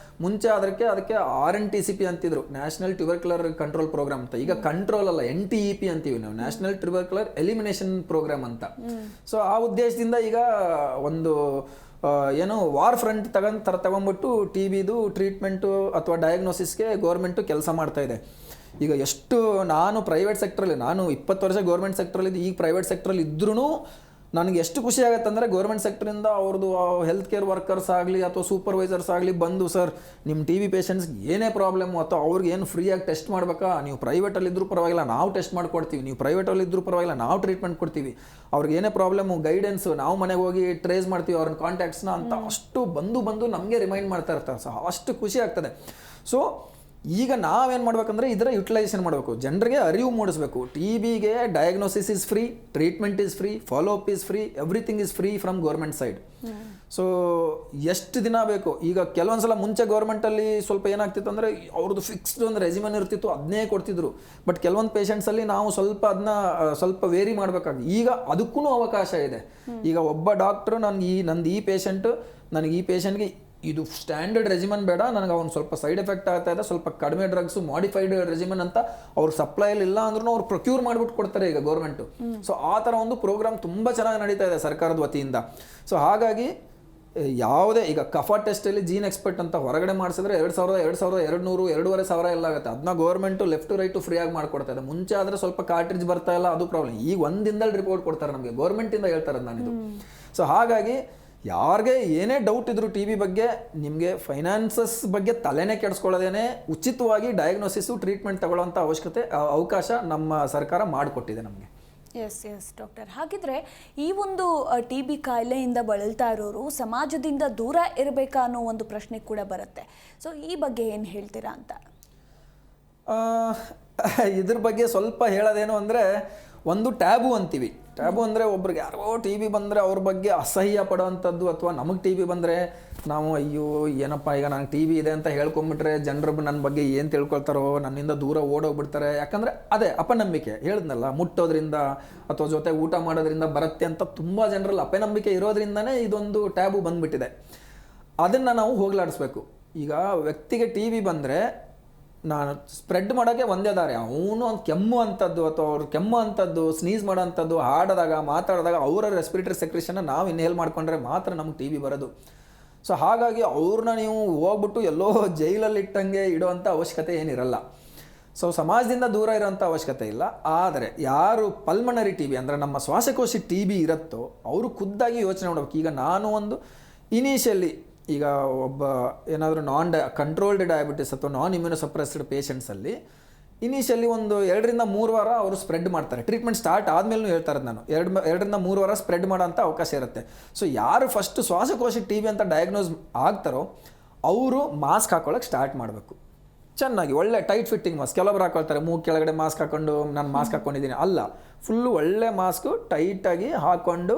Speaker 2: ಮುಂಚೆ ಅದಕ್ಕೆ RNTCP ಅಂತಿದ್ರು, ನ್ಯಾಷನಲ್ ಟ್ಯೂಬರ್ಕ್ಯುಲರ್ ಕಂಟ್ರೋಲ್ ಪ್ರೋಗ್ರಾಮ್ ಅಂತ. ಈಗ ಕಂಟ್ರೋಲ್ ಅಲ್ಲ, NTEP ಅಂತೀವಿ ನಾವು, ನ್ಯಾಷನಲ್ ಟ್ಯೂಬರ್ಕ್ಯುಲರ್ ಎಲಿಮಿನೇಷನ್ ಪ್ರೋಗ್ರಾಮ್ ಅಂತ. ಸೊ ಆ ಉದ್ದೇಶದಿಂದ ಈಗ ಒಂದು ಏನು ವಾರ್ ಫ್ರಂಟ್ ತಗೊಂಡ್ಬಿಟ್ಟು ಟಿ ಬಿದು ಟ್ರೀಟ್ಮೆಂಟು ಅಥವಾ ಡಯಾಗ್ನೋಸಿಸ್ಗೆ ಗೌರ್ಮೆಂಟು ಕೆಲಸ ಮಾಡ್ತಾ ಇದೆ. ಈಗ ಎಷ್ಟು ನಾನು ಪ್ರೈವೇಟ್ ಸೆಕ್ಟ್ರಲ್ಲಿ, ನಾನು 20 ವರ್ಷ ಗೌರ್ಮೆಂಟ್ ಸೆಕ್ಟ್ರಲ್ಲಿದ್ದು ಈಗ ಪ್ರೈವೇಟ್ ಸೆಕ್ಟ್ರಲ್ಲಿ ಇದ್ರೂ ನನಗೆ ಎಷ್ಟು ಖುಷಿ ಆಗುತ್ತೆ ಅಂದರೆ, ಗೌರ್ಮೆಂಟ್ ಸೆಕ್ಟ್ರಿಂದ ಅವ್ರದ್ದು ಹೆಲ್ತ್ ಕೇರ್ ವರ್ಕರ್ಸ್ ಆಗಲಿ ಅಥವಾ ಸೂಪರ್ವೈಸರ್ಸ್ ಆಗಲಿ ಬಂದು, ಸರ್ ನಿಮ್ಮ ಟಿ ಬಿ ಪೇಷಂಟ್ಸ್ಗೆ ಏನೇ ಪ್ರಾಬ್ಲಮ್ಮು ಅಥವಾ ಅವ್ರಿಗೆ ಏನು ಫ್ರೀಯಾಗಿ ಟೆಸ್ಟ್ ಮಾಡಬೇಕಾ, ನೀವು ಪ್ರೈವೇಟಲ್ಲಿದ್ದರೂ ಪರವಾಗಿಲ್ಲ ನಾವು ಟೆಸ್ಟ್ ಮಾಡಿಕೊಡ್ತೀವಿ, ನೀವು ಪ್ರೈವೇಟಲ್ಲಿದ್ದರೂ ಪರವಾಗಿಲ್ಲ ನಾವು ಟ್ರೀಟ್ಮೆಂಟ್ ಕೊಡ್ತೀವಿ, ಅವ್ರಿಗೆ ಏನೇ ಪ್ರಾಬ್ಲಮ್ಮು ಗೈಡೆನ್ಸು ನಾವು ಮನೆಗೆ ಹೋಗಿ ಟ್ರೇಸ್ ಮಾಡ್ತೀವಿ ಅವ್ರನ್ನ ಕಾಂಟ್ಯಾಕ್ಟ್ಸ್ನ ಅಂತ ಅಷ್ಟು ಬಂದು ನಮಗೆ ರಿಮೈಂಡ್ ಮಾಡ್ತಾ ಇರ್ತಾರೆ. ಸೊ ಅಷ್ಟು ಖುಷಿ ಆಗ್ತದೆ. ಸೊ ಈಗ ನಾವೇನು ಮಾಡ್ಬೇಕಂದ್ರೆ ಇದರ ಯುಟಿಲೈಸೇಷನ್ ಮಾಡಬೇಕು, ಜನರಿಗೆ ಅರಿವು ಮೂಡಿಸ್ಬೇಕು. ಟಿ ಬಿಗೆ diagnosis is free, treatment is free, follow up is free, everything is free from government side. So ಎಷ್ಟು ದಿನ ಬೇಕು, ಈಗ ಕೆಲವೊಂದ್ಸಲ ಮುಂಚೆ ಗೌರ್ಮೆಂಟಲ್ಲಿ ಸ್ವಲ್ಪ ಏನಾಗ್ತಿತ್ತು ಅಂದರೆ ಅವ್ರದ್ದು ಫಿಕ್ಸ್ಡ್ ಒಂದು ರೆಜಿಮೆನ್ ಇರ್ತಿತ್ತು, ಅದನ್ನೇ ಕೊಡ್ತಿದ್ರು. ಬಟ್ ಕೆಲವೊಂದು ಪೇಷಂಟ್ಸಲ್ಲಿ ನಾವು ಅದನ್ನ ಸ್ವಲ್ಪ ವೇರಿ ಮಾಡಬೇಕಾಗಿ, ಈಗ ಅದಕ್ಕೂ ಅವಕಾಶ ಇದೆ. ಈಗ ಒಬ್ಬ ಡಾಕ್ಟ್ರು ನಂದು ಈ ಪೇಷಂಟು, ನನಗೆ ಈ ಪೇಷಂಟ್ಗೆ ಇದು ಸ್ಟ್ಯಾಂಡರ್ಡ್ ರೆಜಿಮನ್ ಬೇಡ, ನನಗೆ ಅವ್ನು ಸ್ವಲ್ಪ ಸೈಡ್ ಎಫೆಕ್ಟ್ ಆಗ್ತಾ ಇದೆ, ಸ್ವಲ್ಪ ಕಡಿಮೆ ಡ್ರಗ್ಸು, ಮಾಡಿಫೈಡ್ ರೆಜಿಮನ್ ಅಂತ ಅವ್ರ ಸಪ್ಲೈಯಲ್ಲಿ ಇಲ್ಲ ಅಂದ್ರೂ ಅವ್ರು ಪ್ರೊಕ್ಯೂರ್ ಮಾಡಿಬಿಟ್ಟು ಕೊಡ್ತಾರೆ ಈಗ ಗೌರ್ಮೆಂಟು. ಸೊ ಆ ಥರ ಒಂದು ಪ್ರೋಗ್ರಾಮ್ ತುಂಬ ಚೆನ್ನಾಗಿ ನಡೀತಾ ಇದೆ ಸರ್ಕಾರದ ವತಿಯಿಂದ. ಸೊ ಹಾಗಾಗಿ ಯಾವುದೇ ಈಗ ಕಫ ಟೆಸ್ಟಲ್ಲಿ ಜೀನ್ ಎಕ್ಸ್ಪರ್ಟ್ ಅಂತ ಹೊರಗಡೆ ಮಾಡಿಸಿದ್ರೆ 2,200 2,500 ಎಲ್ಲ ಆಗುತ್ತೆ. ಅದನ್ನ ಗೌರ್ಮೆಂಟು ಲೆಫ್ಟ್ ಟು ರೈಟು ಫ್ರೀಯಾಗಿ ಮಾಡ್ಕೊಡ್ತಾ ಇದೆ. ಮುಂಚೆ ಆದರೆ ಸ್ವಲ್ಪ ಕಾರ್ಟ್ರಿಜ್ ಬರ್ತಾ ಇಲ್ಲ, ಅದು ಪ್ರಾಬ್ಲಮ್. ಈಗ ಒಂದಿನದಲ್ಲಿ ರಿಪೋರ್ಟ್ ಕೊಡ್ತಾರೆ ನಮಗೆ, ಗೌರ್ಮೆಂಟಿಂದ ಹೇಳ್ತಾರೆ ನಾನಿದು. ಸೊ ಹಾಗಾಗಿ ಯಾರಿಗೆ ಏನೇ ಡೌಟ್ ಇದ್ರು ಟಿ ಬಿ ಬಗ್ಗೆ, ನಿಮಗೆ ಫೈನಾನ್ಸಸ್ ಬಗ್ಗೆ ತಲೆನೇ ಕೆಡಿಸ್ಕೊಳ್ಳೋದೇನೆ ಉಚಿತವಾಗಿ ಡಯಾಗ್ನೋಸಿಸು ಟ್ರೀಟ್ಮೆಂಟ್ ತಗೊಳ್ಳೋಂಥ ಅವಕಾಶ ನಮ್ಮ ಸರ್ಕಾರ ಮಾಡಿಕೊಟ್ಟಿದೆ ನಮಗೆ.
Speaker 1: Yes doctor. ಹಾಗಿದ್ರೆ ಈ ಒಂದು ಟಿ ಬಿ ಕಾಯಿಲೆಯಿಂದ ಬಳಲ್ತಾ ಇರೋರು ಸಮಾಜದಿಂದ ದೂರ ಇರಬೇಕಾ ಅನ್ನೋ ಒಂದು ಪ್ರಶ್ನೆ ಕೂಡ ಬರುತ್ತೆ. ಸೊ ಈ ಬಗ್ಗೆ ಏನು ಹೇಳ್ತೀರಾ ಅಂತ?
Speaker 2: ಇದ್ರ ಬಗ್ಗೆ ಸ್ವಲ್ಪ ಹೇಳೋದೇನು ಅಂದರೆ, ಒಂದು ಟ್ಯಾಬು ಅಂತೀವಿ. ಟ್ಯಾಬು ಅಂದರೆ ಒಬ್ರಿಗೆ ಯಾರೋ ಟಿ ಬಿ ಬಂದರೆ ಅವ್ರ ಬಗ್ಗೆ ಅಸಹ್ಯ ಪಡೋವಂಥದ್ದು, ಅಥವಾ ನಮಗೆ ಟಿ ಬಿ ಬಂದರೆ ನಾವು ಅಯ್ಯೋ ಏನಪ್ಪ ಈಗ ನಂಗೆ ಟಿ ಬಿ ಇದೆ ಅಂತ ಹೇಳ್ಕೊಂಬಿಟ್ರೆ ಜನರು ನನ್ನ ಬಗ್ಗೆ ಏನು ತಿಳ್ಕೊಳ್ತಾರೋ, ನನ್ನಿಂದ ದೂರ ಓಡೋಗ್ಬಿಡ್ತಾರೆ. ಯಾಕಂದರೆ ಅದೇ ಅಪನಂಬಿಕೆ ಹೇಳಿದ್ನಲ್ಲ, ಮುಟ್ಟೋದ್ರಿಂದ ಅಥವಾ ಜೊತೆ ಊಟ ಮಾಡೋದ್ರಿಂದ ಬರುತ್ತೆ ಅಂತ ತುಂಬ ಜನರಲ್ಲಿ ಅಪನಂಬಿಕೆ ಇರೋದ್ರಿಂದನೇ ಇದೊಂದು ಟ್ಯಾಬು ಬಂದುಬಿಟ್ಟಿದೆ. ಅದನ್ನು ನಾವು ಹೋಗಲಾಡಿಸ್ಬೇಕು. ಈಗ ವ್ಯಕ್ತಿಗೆ ಟಿ ಬಿ ಬಂದರೆ ನಾನು ಸ್ಪ್ರೆಡ್ ಮಾಡೋಕ್ಕೆ ಒಂದೇ ದಾರಿ, ಅವನು ಒಂದು ಕೆಮ್ಮು ಅಂಥದ್ದು ಅಥವಾ ಅವ್ರು ಕೆಮ್ಮು ಅಂಥದ್ದು, ಸ್ನೀಸ್ ಮಾಡೋ ಅಂಥದ್ದು, ಹಾಡಿದಾಗ ಮಾತಾಡಿದಾಗ ಅವರ ರೆಸ್ಪಿರೇಟರಿ ಸೆಕ್ರೇಷನ್ನ ನಾವು ಇನ್ಹೇಲ್ ಮಾಡ್ಕೊಂಡ್ರೆ ಮಾತ್ರ ನಮ್ಗೆ ಟಿ ಬಿ ಬರೋದು. ಸೊ ಹಾಗಾಗಿ ಅವ್ರನ್ನ ನೀವು ಹೋಗ್ಬಿಟ್ಟು ಎಲ್ಲೋ ಜೈಲಲ್ಲಿ ಇಟ್ಟಂಗೆ ಇಡೋವಂಥ ಅವಶ್ಯಕತೆ ಏನಿರಲ್ಲ. ಸೊ ಸಮಾಜದಿಂದ ದೂರ ಇರೋಂಥ ಅವಶ್ಯಕತೆ ಇಲ್ಲ. ಆದರೆ ಯಾರು ಪಲ್ಮನರಿ ಟಿ ಬಿ ಅಂದರೆ ನಮ್ಮ ಶ್ವಾಸಕೋಶ ಟಿ ಬಿ ಇರುತ್ತೋ ಅವರು ಖುದ್ದಾಗಿ ಯೋಚನೆ ಮಾಡಬೇಕು. ಈಗ ನಾನು ಒಂದು ಇನಿಷಿಯಲಿ ಈಗ ಒಬ್ಬ ಏನಾದರೂ ಕಂಟ್ರೋಲ್ಡ್ ಡಯಾಬಿಟಿಸ್ ಅಥವಾ ನಾನ್ ಇಮ್ಯುನೋಸಪ್ರೆಸ್ಡ್ ಪೇಷಂಟ್ಸಲ್ಲಿ ಇನಿಷಿಯಲಿ ಒಂದು 2 ರಿಂದ 3 ವಾರ ಅವರು ಸ್ಪ್ರೆಡ್ ಮಾಡ್ತಾರೆ. ಟ್ರೀಟ್ಮೆಂಟ್ ಸ್ಟಾರ್ಟ್ ಆದಮೇಲೂ ಹೇಳ್ತಾರೆ ನಾನು 2 ರಿಂದ 3 ವಾರ ಸ್ಪ್ರೆಡ್ ಮಾಡೋಂಥ ಅವಕಾಶ ಇರುತ್ತೆ. ಸೊ ಯಾರು ಫಸ್ಟ್ ಶ್ವಾಸಕೋಶಕ್ಕೆ ಟಿ ಬಿ ಅಂತ ಡಯಾಗ್ನೋಸ್ ಆಗ್ತಾರೋ ಅವರು ಮಾಸ್ಕ್ ಹಾಕೊಳ್ಳೋಕೆ ಸ್ಟಾರ್ಟ್ ಮಾಡಬೇಕು. ಚೆನ್ನಾಗಿ ಒಳ್ಳೆ ಟೈಟ್ ಫಿಟ್ಟಿಂಗ್ ಮಾಸ್ಕ್. ಕೆಲವೊಬ್ರು ಹಾಕೊಳ್ತಾರೆ ಮೂಗು ಕೆಳಗಡೆ ಮಾಸ್ಕ್ ಹಾಕ್ಕೊಂಡು ನಾನು ಮಾಸ್ಕ್ ಹಾಕ್ಕೊಂಡಿದ್ದೀನಿ, ಅಲ್ಲ, ಫುಲ್ಲು ಒಳ್ಳೆ ಮಾಸ್ಕು ಟೈಟಾಗಿ ಹಾಕ್ಕೊಂಡು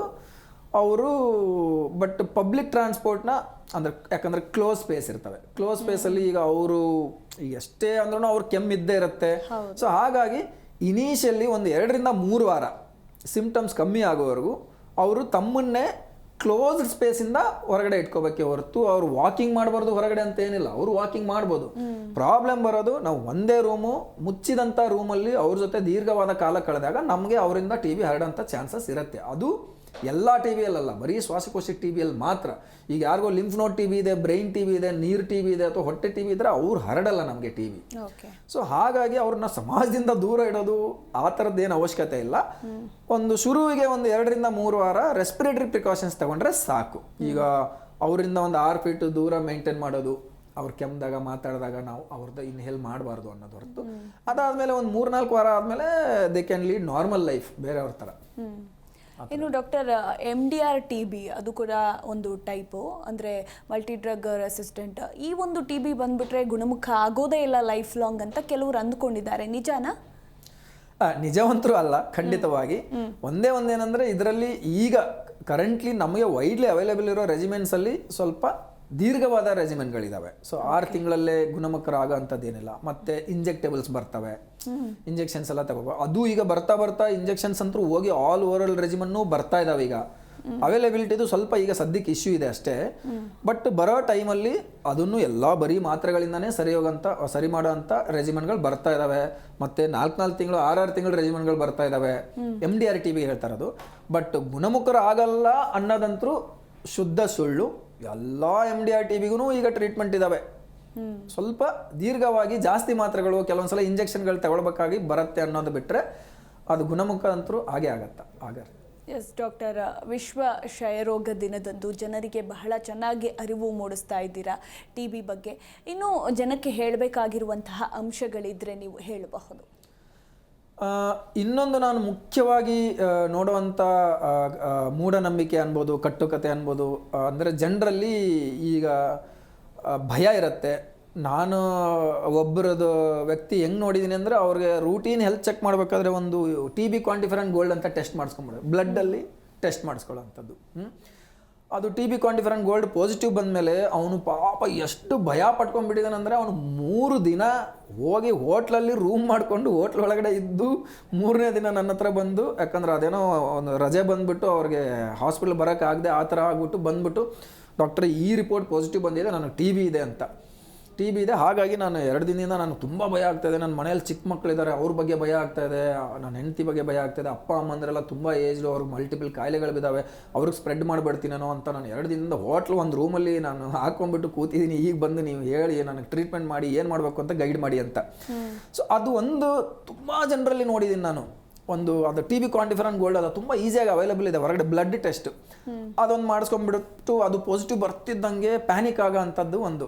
Speaker 2: ಅವರು ಬಟ್ ಪಬ್ಲಿಕ್ ಟ್ರಾನ್ಸ್ಪೋರ್ಟ್ನ ಅಂದರೆ ಯಾಕಂದರೆ ಕ್ಲೋಸ್ ಸ್ಪೇಸ್ ಇರ್ತವೆ. ಕ್ಲೋಸ್ ಸ್ಪೇಸಲ್ಲಿ ಈಗ ಅವರು ಈಗ ಎಷ್ಟೇ ಅಂದ್ರೂ ಅವ್ರು ಕೆಮ್ಮಿದ್ದೇ ಇರುತ್ತೆ. ಸೊ ಹಾಗಾಗಿ ಇನಿಷಿಯಲಿ ಒಂದು 2 ರಿಂದ 3 ವಾರ ಸಿಂಪ್ಟಮ್ಸ್ ಕಮ್ಮಿ ಆಗೋವರೆಗೂ ಅವರು ತಮ್ಮನ್ನೇ ಕ್ಲೋಸ್ಡ್ ಸ್ಪೇಸಿಂದ ಹೊರಗಡೆ ಇಟ್ಕೋಬೇಕೆ ಹೊರತು ಅವ್ರು ವಾಕಿಂಗ್ ಮಾಡಬಾರ್ದು ಹೊರಗಡೆ ಅಂತ ಏನಿಲ್ಲ, ಅವರು ವಾಕಿಂಗ್ ಮಾಡ್ಬೋದು. ಪ್ರಾಬ್ಲಮ್ ಬರೋದು ನಾವು ಒಂದೇ ರೂಮು ಮುಚ್ಚಿದಂಥ ರೂಮಲ್ಲಿ ಅವ್ರ ಜೊತೆ ದೀರ್ಘವಾದ ಕಾಲ ಕಳೆದಾಗ ನಮಗೆ ಅವರಿಂದ ಟಿ ಬಿ ಹರಡೋಂಥ ಚಾನ್ಸಸ್ ಇರುತ್ತೆ. ಅದು ಎಲ್ಲ ಟಿ ವಿಯಲ್ಲ, ಬರೀ ಶ್ವಾಸಕೋಶ ಟಿ ವಿಯಲ್ಲಿ ಮಾತ್ರ. ಈಗ ಯಾರಿಗೋ ಲಿಂಫ್ ನೋಡ್ ಟಿ ಬಿ ಇದೆ, ಬ್ರೈನ್ ಟಿ ಬಿ ಇದೆ, ನೀರು ಟಿ ಬಿ ಇದೆ ಅಥವಾ ಹೊಟ್ಟೆ ಟಿ ಬಿ ಇದ್ದರೆ ಅವ್ರು ಹರಡಲ್ಲ ನಮಗೆ ಟಿ ಬಿ. ಸೊ ಹಾಗಾಗಿ ಅವ್ರನ್ನ ಸಮಾಜದಿಂದ ದೂರ ಇಡೋದು ಆ ಥರದ್ದೇನು ಅವಶ್ಯಕತೆ ಇಲ್ಲ. ಒಂದು ಶುರುವಿಗೆ ಒಂದು 2 ರಿಂದ 3 ವಾರ ರೆಸ್ಪಿರೇಟರಿ ಪ್ರಿಕಾಷನ್ಸ್ ತಗೊಂಡ್ರೆ ಸಾಕು. ಈಗ ಅವರಿಂದ ಒಂದು 6 ಫೀಟ್ ದೂರ ಮೇಂಟೈನ್ ಮಾಡೋದು, ಅವ್ರು ಕೆಮ್ಮಿದಾಗ ಮಾತಾಡಿದಾಗ ನಾವು ಅವ್ರದ್ದು ಇನ್ಹೇಲ್ ಮಾಡಬಾರ್ದು ಅನ್ನೋದು ಹೊರತು. ಅದಾದಮೇಲೆ ಒಂದು 3-4 ವಾರ ಆದಮೇಲೆ they can lead normal life ಬೇರೆಯವ್ರ ಥರ.
Speaker 1: ಇನ್ನು ಡಾಕ್ಟರ್ MDR ಟಿ ಬಿ ಅದು ಕೂಡ ಒಂದು ಟೈಪು, ಅಂದರೆ ಮಲ್ಟಿ ಡ್ರಗ್ ರೆಸಿಸ್ಟೆಂಟ್. ಈ ಒಂದು ಟಿ ಬಿ ಬಂದುಬಿಟ್ರೆ ಗುಣಮುಖ ಆಗೋದೇ ಇಲ್ಲ ಲೈಫ್ ಲಾಂಗ್ ಅಂತ ಕೆಲವರು ಅಂದ್ಕೊಂಡಿದ್ದಾರೆ, ನಿಜಾನಾ?
Speaker 2: ನಿಜವಂತರೂ ಅಲ್ಲ, ಖಂಡಿತವಾಗಿ. ಒಂದೇನಂದರೆ ಇದರಲ್ಲಿ ಈಗ ಕರೆಂಟ್ಲಿ ನಮಗೆ ವೈಡ್ಲಿ ಅವೈಲೇಬಲ್ ಇರೋ ರೆಜಿಮೆಂಟ್ಸಲ್ಲಿ ಸ್ವಲ್ಪ ದೀರ್ಘವಾದ ರೆಜಿಮೆಂಟ್ಗಳಿದ್ದಾವೆ. ಸೊ 6 ತಿಂಗಳಲ್ಲೇ ಗುಣಮುಖರಾಗೋ ಅಂಥದ್ದೇನಿಲ್ಲ. ಮತ್ತು ಇಂಜೆಕ್ಟೇಬಲ್ಸ್ ಬರ್ತವೆ, ಇಂಜೆಕ್ಷನ್ಸ್ ಎಲ್ಲ ತಗೋಬೋದು. ಅದು ಈಗ ಬರ್ತಾ ಇಂಜೆಕ್ಷನ್ಸ್ ಅಂತೂ ಹೋಗಿ ಆಲ್ ಓವರ್ ರೆಜಿಮೆನ್ನು ಬರ್ತಾ ಇದ್ದಾವೆ. ಈಗ ಅವೈಲೇಬಿಲಿಟಿದು ಸ್ವಲ್ಪ ಈಗ ಸದ್ಯಕ್ಕೆ ಇಶ್ಯೂ ಇದೆ ಅಷ್ಟೇ. ಬಟ್ ಬರೋ ಟೈಮಲ್ಲಿ ಅದನ್ನು ಎಲ್ಲ ಬರೀ ಮಾತ್ರೆಗಳಿಂದನೇ ಸರಿ ಮಾಡೋ ಅಂಥ ರೆಜಿಮೆಂಟ್ಗಳು ಬರ್ತಾ ಇದ್ದಾವೆ. ಮತ್ತು 4 ತಿಂಗಳು 6 ತಿಂಗಳು ರೆಜಿಮೆಂಟ್ಗಳು ಬರ್ತಾ ಇದ್ದಾವೆ. MDR ಟಿ ಬಿ ಹೇಳ್ತಾ ಇರೋದು. ಬಟ್ ಗುಣಮುಖರಾಗಲ್ಲ ಅನ್ನೋದಂತರೂ ಶುದ್ಧ ಸುಳ್ಳು. ಎಲ್ಲ MDR ಟಿ ಬಿಗೂ ಈಗ ಟ್ರೀಟ್ಮೆಂಟ್ ಇದ್ದಾವೆ. ಸ್ವಲ್ಪ ದೀರ್ಘವಾಗಿ ಜಾಸ್ತಿ ಮಾತ್ರೆಗಳು ಕೆಲವೊಂದ್ಸಲ ಇಂಜೆಕ್ಷನ್ಗಳು ತಗೊಳ್ಬೇಕಾಗಿ ಬರುತ್ತೆ ಅನ್ನೋದು ಬಿಟ್ಟರೆ ಅದು ಗುಣಮುಖ ಅಂತರೂ ಹಾಗೆ ಆಗತ್ತೆ.
Speaker 1: ಎಸ್ ಡಾಕ್ಟರ್, ವಿಶ್ವ ಕ್ಷಯರೋಗ ದಿನದಂದು ಜನರಿಗೆ ಬಹಳ ಚೆನ್ನಾಗಿ ಅರಿವು ಮೂಡಿಸ್ತಾ ಇದ್ದೀರಾ ಟಿ ಬಿ ಬಗ್ಗೆ. ಇನ್ನು ಜನಕ್ಕೆ ಹೇಳಬೇಕಾಗಿರುವಂತಹ ಅಂಶಗಳಿದ್ರೆ ನೀವು ಹೇಳಬಹುದು.
Speaker 2: ಇನ್ನೊಂದು ನಾನು ಮುಖ್ಯವಾಗಿ ನೋಡುವಂಥ ಮೂಢನಂಬಿಕೆ ಅನ್ಬೋದು, ಕಟ್ಟುಕತೆ ಅನ್ಬೋದು. ಅಂದರೆ ಜನರಲ್ಲಿ ಈಗ ಭಯ ಇರುತ್ತೆ. ನಾನು ಒಬ್ಬರದು ವ್ಯಕ್ತಿ ಹೆಂಗೆ ನೋಡಿದ್ದೀನಿ ಅಂದರೆ, ಅವ್ರಿಗೆ ರೂಟೀನ್ ಹೆಲ್ತ್ ಚೆಕ್ ಮಾಡಬೇಕಾದ್ರೆ ಒಂದು TB ಕ್ವಾಂಟಿಫರೆಂಟ್ ಗೋಲ್ಡ್ ಅಂತ ಟೆಸ್ಟ್ ಮಾಡಿಸ್ಕೊಂಬಿಡೋದು, ಬ್ಲಡ್ಡಲ್ಲಿ ಟೆಸ್ಟ್ ಮಾಡಿಸ್ಕೊಳ್ಳೋಂಥದ್ದು. ಅದು TB ಕ್ವಾಂಟಿಫರೆಂಟ್ ಗೋಲ್ಡ್ ಪಾಸಿಟಿವ್ ಬಂದಮೇಲೆ ಅವನು ಪಾಪ ಎಷ್ಟು ಭಯ ಪಟ್ಕೊಂಡ್ಬಿಟ್ಟಿದ್ದಾನಂದರೆ, ಅವನು 3 ದಿನ ಹೋಗಿ ಹೋಟ್ಲಲ್ಲಿ ರೂಮ್ ಮಾಡಿಕೊಂಡು ಹೋಟ್ಲ್ ಒಳಗಡೆ ಇದ್ದು 3ನೇ ದಿನ ನನ್ನ ಹತ್ರ ಬಂದು, ಯಾಕಂದ್ರೆ ಅದೇನೋ ಒಂದು ರಜೆ ಬಂದುಬಿಟ್ಟು ಅವ್ರಿಗೆ ಹಾಸ್ಪಿಟಲ್ ಬರೋಕ್ಕಾಗದೆ ಆ ಥರ ಆಗ್ಬಿಟ್ಟು ಬಂದುಬಿಟ್ಟು, ಡಾಕ್ಟ್ರೆ ಈ ರಿಪೋರ್ಟ್ ಪಾಸಿಟಿವ್ ಬಂದಿದೆ, ನನಗೆ TB ಇದೆ ಅಂತ. ಟಿ ಬಿ ಇದೆ. ಹಾಗಾಗಿ ನಾನು 2 ದಿನದಿಂದ ನಾನು ತುಂಬ ಭಯ ಆಗ್ತಾ ಇದೆ. ನನ್ನ ಮನೇಲಿ ಚಿಕ್ಕ ಮಕ್ಕಳಿದ್ದಾರೆ, ಅವ್ರ ಬಗ್ಗೆ ಭಯ ಆಗ್ತಾ ಇದೆ, ನನ್ನ ಹೆಂಡತಿ ಬಗ್ಗೆ ಭಯ ಆಗ್ತಾ ಇದೆ, ಅಪ್ಪ ಅಮ್ಮಂದ್ರೆಲ್ಲ ತುಂಬ ಏಜ್ಡು, ಅವ್ರಿಗೆ ಮಲ್ಟಿಪಲ್ ಕಾಯಿಲೆಗಳು ಬಿದ್ದಾವೆ, ಅವ್ರಿಗೆ ಸ್ಪ್ರೆಡ್ ಮಾಡಿಬಿಡ್ತೀನೇನೋ ಅಂತ ನಾನು 2 ದಿನದಿಂದ ಒಂದು ರೂಮಲ್ಲಿ ನಾನು ಹಾಕೊಂಡ್ಬಿಟ್ಟು ಕೂತಿದ್ದೀನಿ. ಈಗ ಬಂದು ನೀವು ಹೇಳಿ ನನಗೆ ಟ್ರೀಟ್ಮೆಂಟ್ ಮಾಡಿ ಏನು ಮಾಡಬೇಕು ಅಂತ ಗೈಡ್ ಮಾಡಿ ಅಂತ. ಸೊ ಅದು ಒಂದು ತುಂಬ ಜನರಲ್ಲಿ ನೋಡಿದ್ದೀನಿ ನಾನು. ಅದು ಟಿ ಬಿ ಕ್ವಾಂಟಿಫೆರಾನ್ ಗೋಲ್ಡ್ ಅದು ತುಂಬ ಈಸಿಯಾಗಿ ಅವೈಲೇಬಲ್ ಇದೆ ಹೊರಗಡೆ. ಬ್ಲಡ್ ಟೆಸ್ಟ್ ಅದೊಂದು ಮಾಡಿಸ್ಕೊಂಡ್ಬಿಟ್ಟು ಅದು ಪಾಸಿಟಿವ್ ಬರ್ತಿದ್ದಂಗೆ ಪ್ಯಾನಿಕ್ ಆಗೋ ಅಂಥದ್ದು ಒಂದು.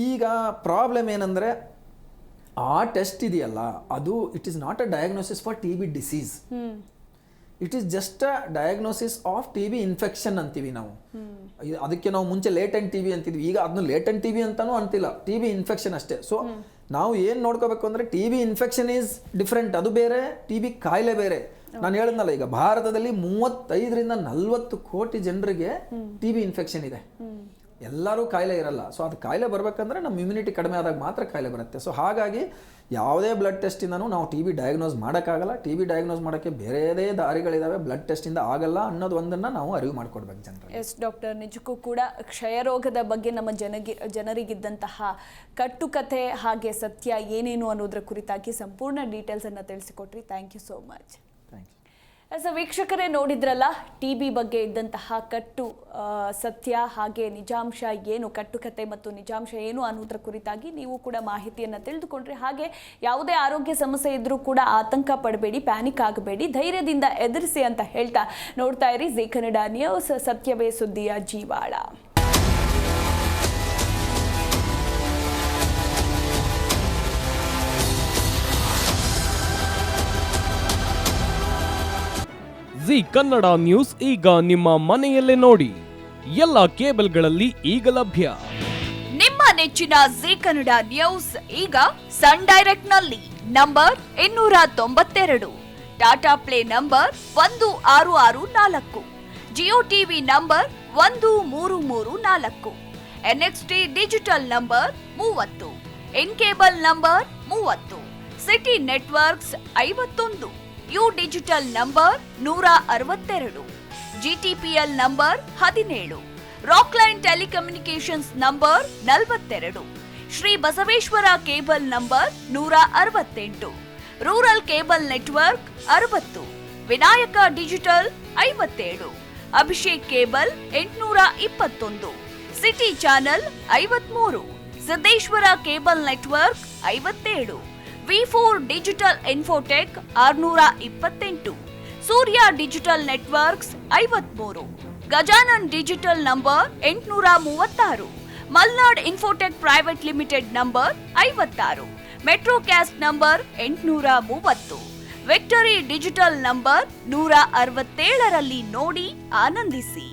Speaker 2: ಈಗ ಪ್ರಾಬ್ಲಮ್ ಏನಂದರೆ ಆ ಟೆಸ್ಟ್ ಇದೆಯಲ್ಲ, ಅದು it is not a diagnosis for T B disease, it is just a diagnosis of T B infection ಅಂತೀವಿ ನಾವು. ಅದಕ್ಕೆ ನಾವು ಮುಂಚೆ ಲೇಟೆಂಟ್ ಟಿ ಬಿ ಅಂತಿದ್ವಿ, ಈಗ ಅದನ್ನು ಲೇಟೆಂಟ್ ಟಿ ಬಿ ಅಂತಾನೂ ಅಂತಿಲ್ಲ, ಟಿ ಬಿ ಇನ್ಫೆಕ್ಷನ್ ಅಷ್ಟೇ. ಸೊ ನಾವು ಏನು ನೋಡ್ಕೋಬೇಕು ಅಂದರೆ T B infection is different, ಅದು ಬೇರೆ, ಟಿ ಬಿ ಕಾಯಿಲೆ ಬೇರೆ. ನಾನು ಹೇಳಿದ್ನಲ್ಲ, ಈಗ ಭಾರತದಲ್ಲಿ 35ರಿಂದ 40 ಕೋಟಿ ಜನರಿಗೆ ಟಿ ಬಿ ಇನ್ಫೆಕ್ಷನ್ ಇದೆ. ಎಲ್ಲರೂ ಕಾಯಿಲೆ ಇರಲ್ಲ. ಸೊ ಅದು ಕಾಯಿಲೆ ಬರಬೇಕಂದ್ರೆ ನಮ್ಮ ಇಮ್ಯುನಿಟಿ ಕಡಿಮೆ ಆದಾಗ ಮಾತ್ರ ಕಾಯಿಲೆ ಬರುತ್ತೆ. ಸೊ ಹಾಗಾಗಿ ಯಾವುದೇ ಬ್ಲಡ್ ಟೆಸ್ಟಿಂದನೂ ನಾವು ಟಿ ಬಿ ಡಯಾಗ್ನೋಸ್ ಮಾಡೋಕ್ಕಾಗಲ್ಲ. ಟಿ ಬಿ ಡಯಾಗ್ನೋಸ್ ಮಾಡೋಕ್ಕೆ ಬೇರೆದೇ ದಾರಿಗಳಿದ್ದಾವೆ, ಬ್ಲಡ್ ಟೆಸ್ಟಿಂದ ಆಗಲ್ಲ ಅನ್ನೋದು ಒಂದನ್ನು ನಾವು ಅರಿವು ಮಾಡಿಕೊಡ್ಬೇಕು ಜನರಿಗೆ.
Speaker 1: ಎಸ್ ಡಾಕ್ಟರ್, ನಿಜಕ್ಕೂ ಕೂಡ ಕ್ಷಯರೋಗದ ಬಗ್ಗೆ ನಮ್ಮ ಜನರಿಗಿದ್ದಂತಹ ಕಟ್ಟುಕತೆ ಹಾಗೆ ಸತ್ಯ ಏನೇನು ಅನ್ನೋದ್ರ ಕುರಿತಾಗಿ ಸಂಪೂರ್ಣ ಡೀಟೇಲ್ಸನ್ನು ತಿಳಿಸಿಕೊಟ್ರಿ. Thank you so much. ವೀಕ್ಷಕರೇ, ನೋಡಿದ್ರಲ್ಲ ಟಿ ಬಿ ಬಗ್ಗೆ ಇದ್ದಂತಹ ಸತ್ಯ ಹಾಗೆ ನಿಜಾಂಶ ಏನು, ಕಟ್ಟುಕತೆ ಮತ್ತು ನಿಜಾಂಶ ಏನು ಅನ್ನೋದ್ರ ಕುರಿತಾಗಿ ನೀವು ಕೂಡ ಮಾಹಿತಿಯನ್ನು ತಿಳಿದುಕೊಂಡ್ರಿ. ಹಾಗೆ ಯಾವುದೇ ಆರೋಗ್ಯ ಸಮಸ್ಯೆ ಇದ್ರೂ ಕೂಡ ಆತಂಕ ಪಡಬೇಡಿ, ಪ್ಯಾನಿಕ್ ಆಗಬೇಡಿ, ಧೈರ್ಯದಿಂದ ಎದುರಿಸಿ ಅಂತ ಹೇಳ್ತಾ ನೋಡ್ತಾ ಇರಿ ಜೀ ಕನ್ನಡ ನ್ಯೂಸ್, ಸತ್ಯವೇ ಸುದ್ದಿಯ ಜೀವಾಳ.
Speaker 3: ಜೀ ಕನ್ನಡ ನ್ಯೂಸ್ ಈಗ ನಿಮ್ಮ ಮನೆಯಲ್ಲೇ ನೋಡಿ, ಎಲ್ಲ ಕೇಬಲ್ಗಳಲ್ಲಿ ಈಗ ಲಭ್ಯ.
Speaker 1: ನಿಮ್ಮ ನೆಚ್ಚಿನ ಜೀ ಕನ್ನಡ ನ್ಯೂಸ್ ಈಗ ಸನ್ ಡೈರೆಕ್ಟ್ ನಲ್ಲಿ number 292, Tata play number 1664, Jio TV number 1334, NXT digital number 30, in cable number 30, city networks 51, U digital number 162, GTPL number 17, Rockline telecommunications number 42, Shri Basaveshwara cable number 168, rural cable network 60, Vinayaka digital 57, Abhishek cable 821, city channel 53, Siddeshwara cable network 57, V4 digital Infotech 628, Surya digital networks 53, Gajanan digital number 836, Malnad infotech private limited number 56, metrocast number 830, victory digital number 167ರಲ್ಲಿ ನೋಡಿ ಆನಂದಿಸಿ.